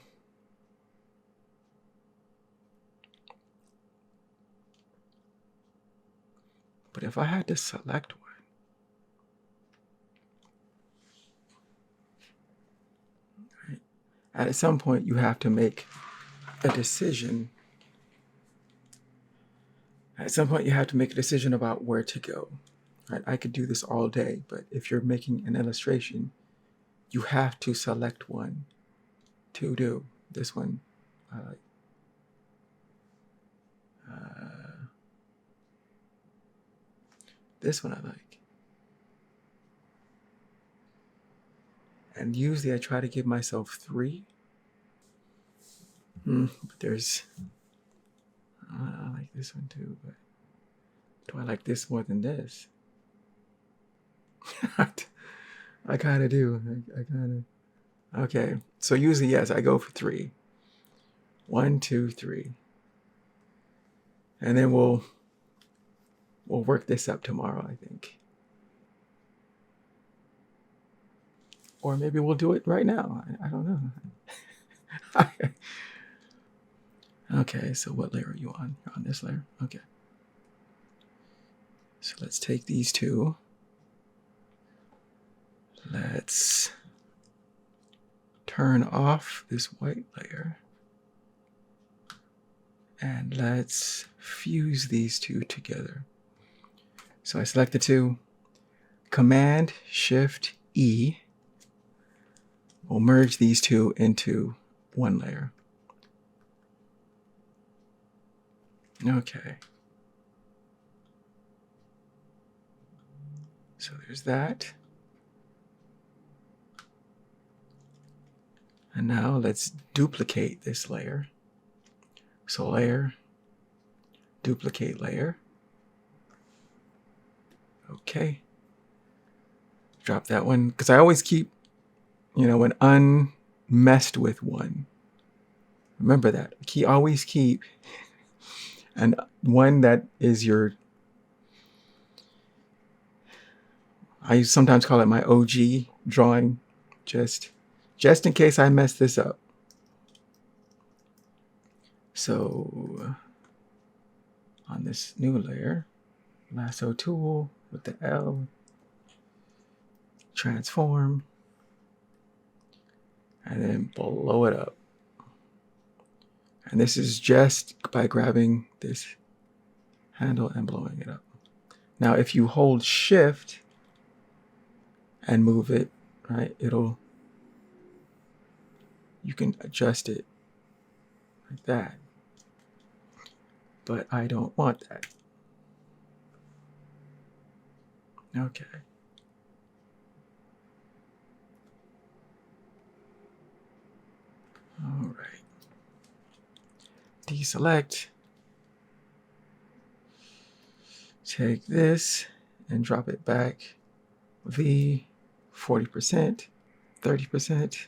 But if I had to select one, right? At some point you have to make a decision. At some point you have to make a decision about where to go. Right? I could do this all day, but if you're making an illustration, you have to select one to do. This one I like. This one I like. And usually I try to give myself 3. But there's... I like this one too, but do I like this more than this? I kind of do. I kind of. Okay. So usually, yes, I go for 3. 1, 2, 3. And then we'll work this up tomorrow, I think. Or maybe we'll do it right now. I don't know. Okay, so what layer are you on? You're on this layer? Okay. So let's take these two. Let's turn off this white layer. And let's fuse these two together. So I select the two. Command Shift E will merge these two into one layer. Okay. So there's that. And now let's duplicate this layer. So layer, duplicate layer. Okay. Drop that one, because I always keep, an unmessed with one. Remember that. Always keep and one that is your, I sometimes call it my OG drawing, just in case I mess this up. So on this new layer, lasso tool with the L, transform, and then blow it up. And this is just by grabbing this handle and blowing it up. Now, if you hold Shift and move it, right, you can adjust it like that. But I don't want that. Okay. All right. Deselect. Take this and drop it back. V, 40%, 30%,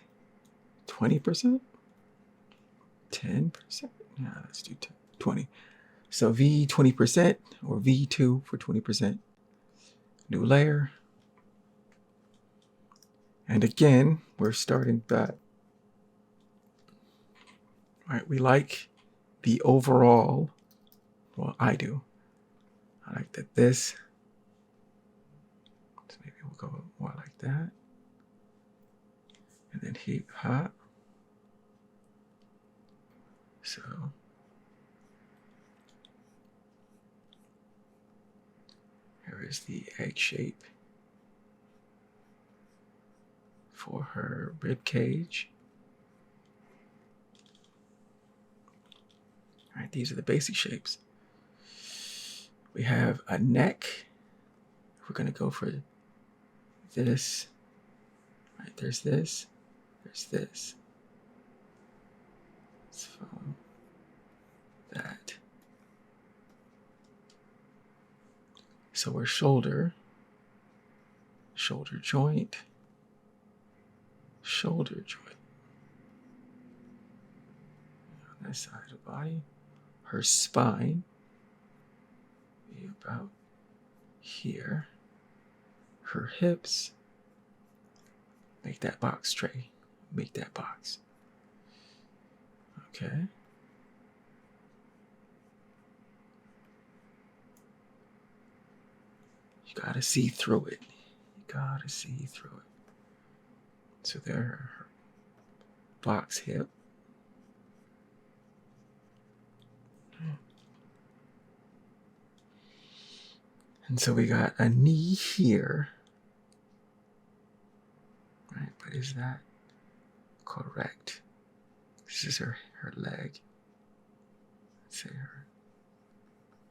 20%, 10%. Yeah, let's do 20. So V 20% or V2 for 20%. New layer. And again, we're starting back. All right, we like the overall, well, I do. I like that this, so maybe we'll go more like that. And then hip hop. So here is the egg shape for her rib cage. All right, these are the basic shapes. We have a neck. We're going to go for this. All right, there's this. There's this. Let's follow that. So we're shoulder joint, shoulder joint. On this side of the body. Her spine be about here. Her hips, make that box tray. Make that box. Okay. You gotta see through it. You gotta see through it. So there are her box hip. And so we got a knee here. Right, but is that correct? This is her leg. Let's say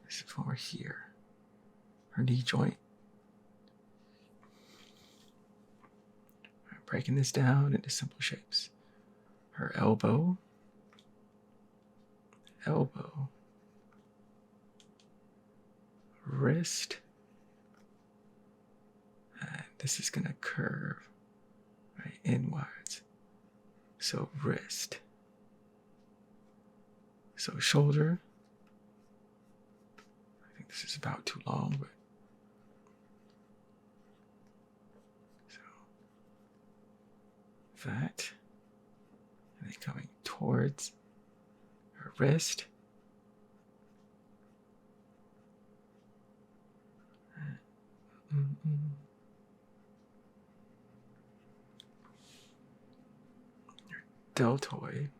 this is over here. Her knee joint. Right, breaking this down into simple shapes. Her elbow. Wrist. And this is going to curve right inwards. So wrist. So shoulder. I think this is about too long, but so that. And then coming towards her wrist. Your deltoid.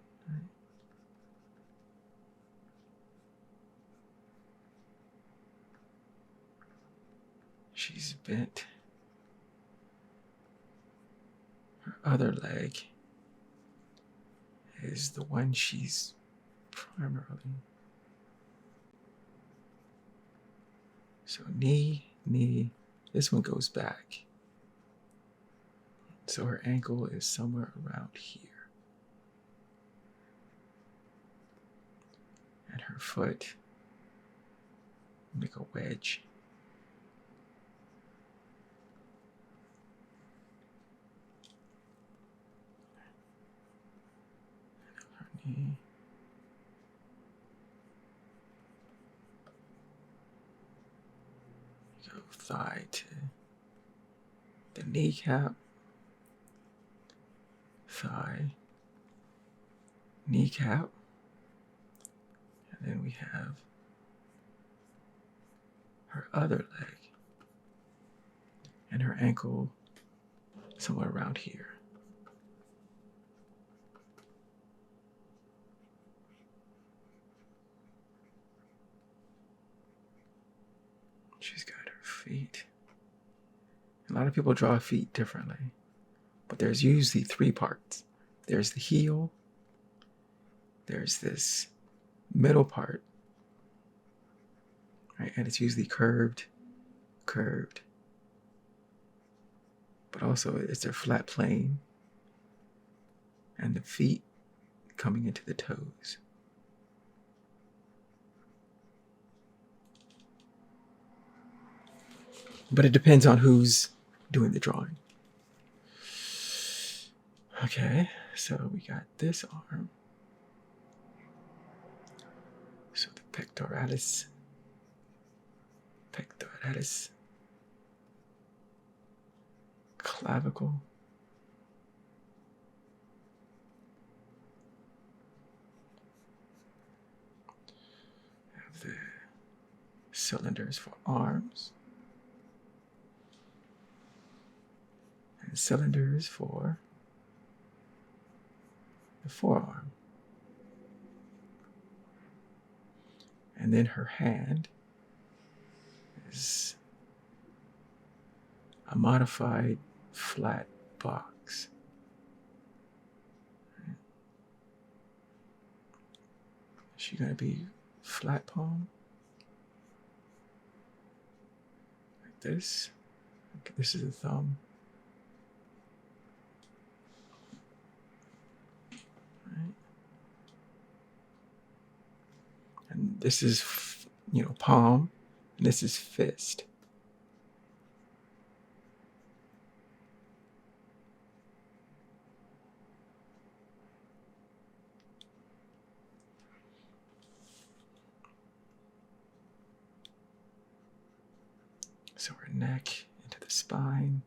She's bent. Her other leg is the one she's primarily. So knee, knee. This one goes back. So her ankle is somewhere around here. And her foot, make a wedge. Her knee. Go thigh to the kneecap. Thigh. Kneecap. And then we have her other leg and her ankle somewhere around here. She's got her feet. A lot of people draw feet differently, but there's usually three parts. There's the heel, there's this middle part, right? And it's usually curved, but also it's a flat plane, and the feet coming into the toes. But it depends on who's doing the drawing. Okay, so we got this arm. So the pectoralis, clavicle, have the cylinders for arms, and cylinders for the forearm. And then her hand is a modified flat box. Is she going to be flat palm? Like this? Okay, this is the thumb. Right. And this is, palm, and this is fist. So her neck into the spine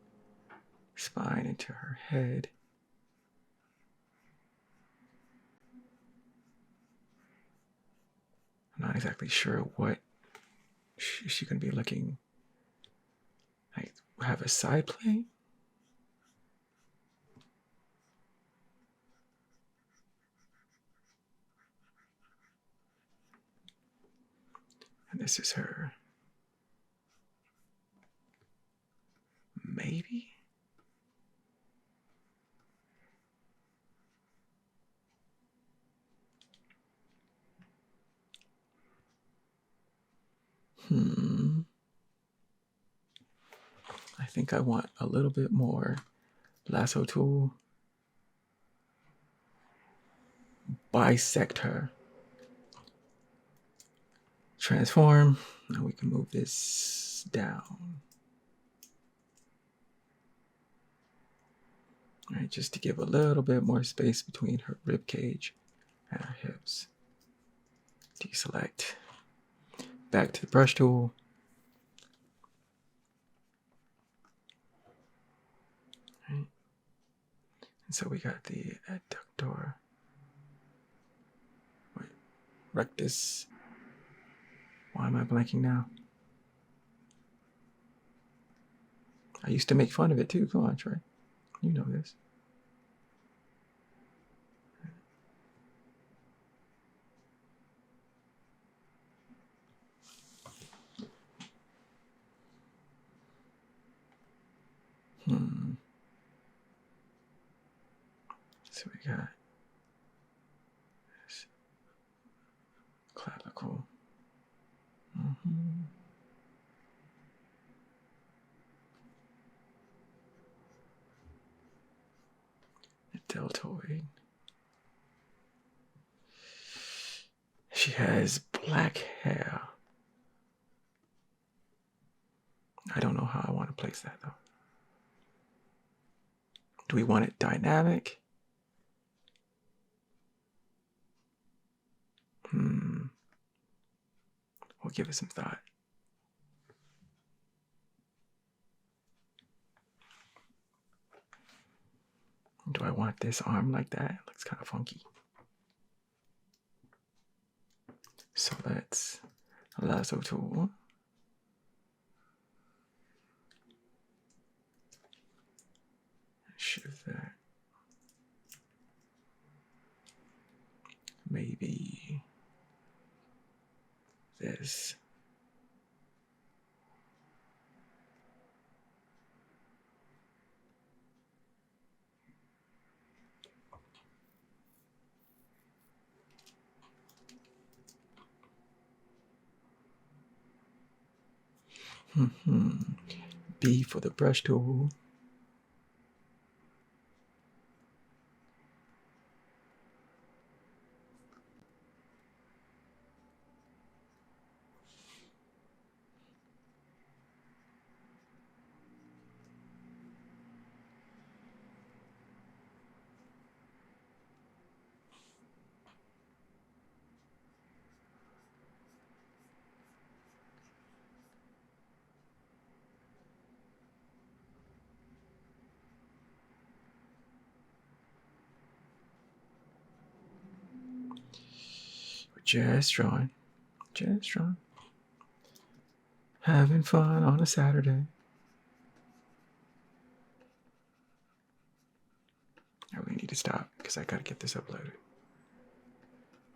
into her head. I'm not exactly sure what is she going to be looking like. Have a side plane? And this is her. Maybe? I think I want a little bit more lasso tool. Bisect her. Transform. Now we can move this down. All right, just to give a little bit more space between her rib cage and her hips. Deselect. Back to the brush tool. Right. And so we got the adductor. Wait, rectus. Why am I blanking now? I used to make fun of it too. Come on, Trey. You know this. So we got this clavicle. The deltoid. She has black hair. I don't know how I want to place that though. Do we want it dynamic? We'll give it some thought. Do I want this arm like that? It looks kind of funky. So let's lasso tool. Shift that. Maybe this. B for the brush tool. Just drawing. Having fun on a Saturday. I really need to stop because I gotta get this uploaded.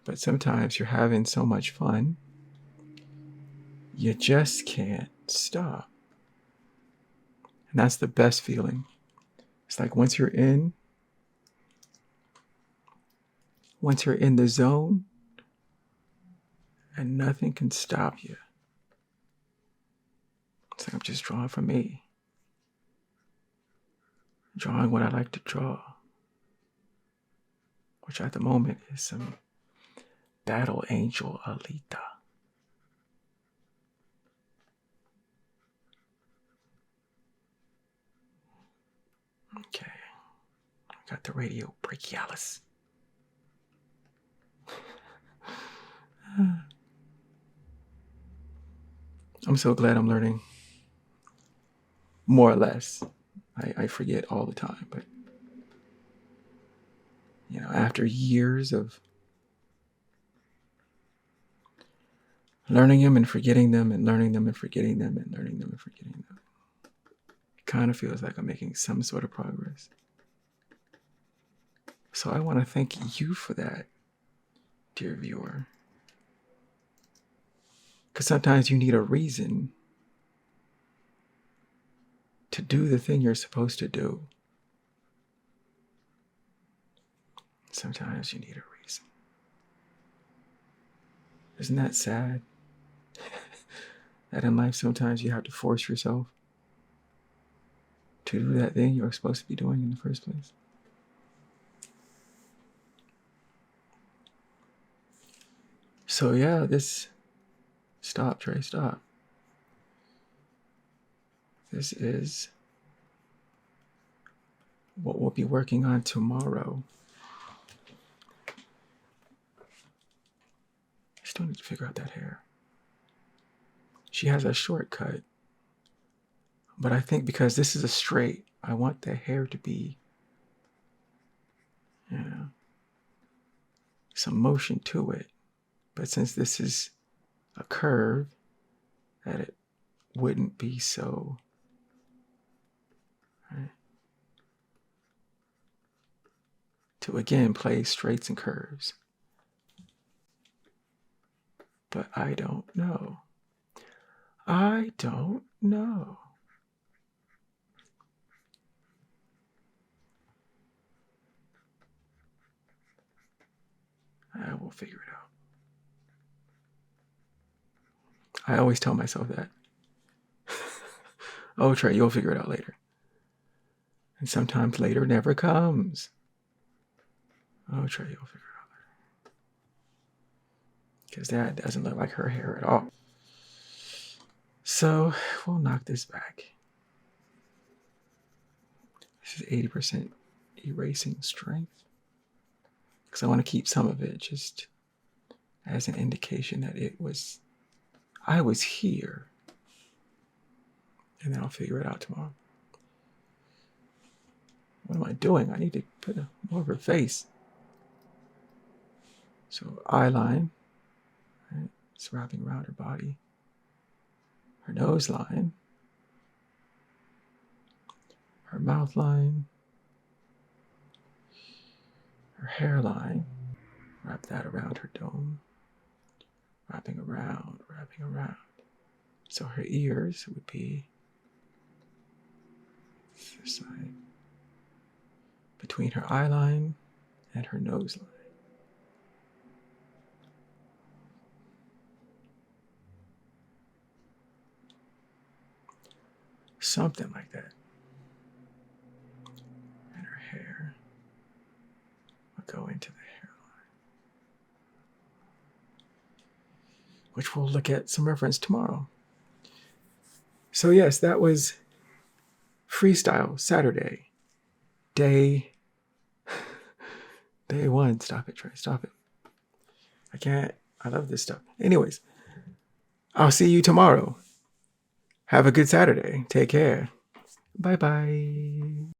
But sometimes you're having so much fun, you just can't stop. And that's the best feeling. It's like once you're in the zone, and nothing can stop you. It's like I'm just drawing for me. Drawing what I like to draw. Which at the moment is some battle angel Alita. Okay. Got the radio brachialis. I'm so glad I'm learning. More or less. I forget all the time, but you know, after years of learning them and forgetting them and learning them and forgetting them and learning them and forgetting them, it kind of feels like I'm making some sort of progress. So I want to thank you for that, dear viewer. Because sometimes you need a reason to do the thing you're supposed to do. Sometimes you need a reason. Isn't that sad? That in life sometimes you have to force yourself to do that thing you're supposed to be doing in the first place. So yeah, stop, Trey, stop. This is what we'll be working on tomorrow. Still need to figure out that hair. She has a shortcut, but I think because this is a straight, I want the hair to be, some motion to it. But since this is a curve, that it wouldn't be so. Right? To again play straights and curves. But I don't know. I don't know. I will figure it out. I always tell myself that. Oh, Trey, you'll figure it out later. And sometimes later never comes. Oh, Trey, you'll figure it out later. Because that doesn't look like her hair at all. So we'll knock this back. This is 80% erasing strength. Because I want to keep some of it just as an indication that I was here. And then I'll figure it out tomorrow. What am I doing? I need to put more of her face. So eye line, right? It's wrapping around her body. Her nose line. Her mouth line. Her hairline. Wrap that around her dome. Wrapping around, wrapping around. So her ears would be this side. Between her eye line and her nose line. Something like that. And her hair will go into the hairline. Which we'll look at some reference tomorrow. So yes, that was Freestyle Saturday. Day 1. Stop it, Trey. Stop it. I can't. I love this stuff. Anyways, I'll see you tomorrow. Have a good Saturday. Take care. Bye-bye.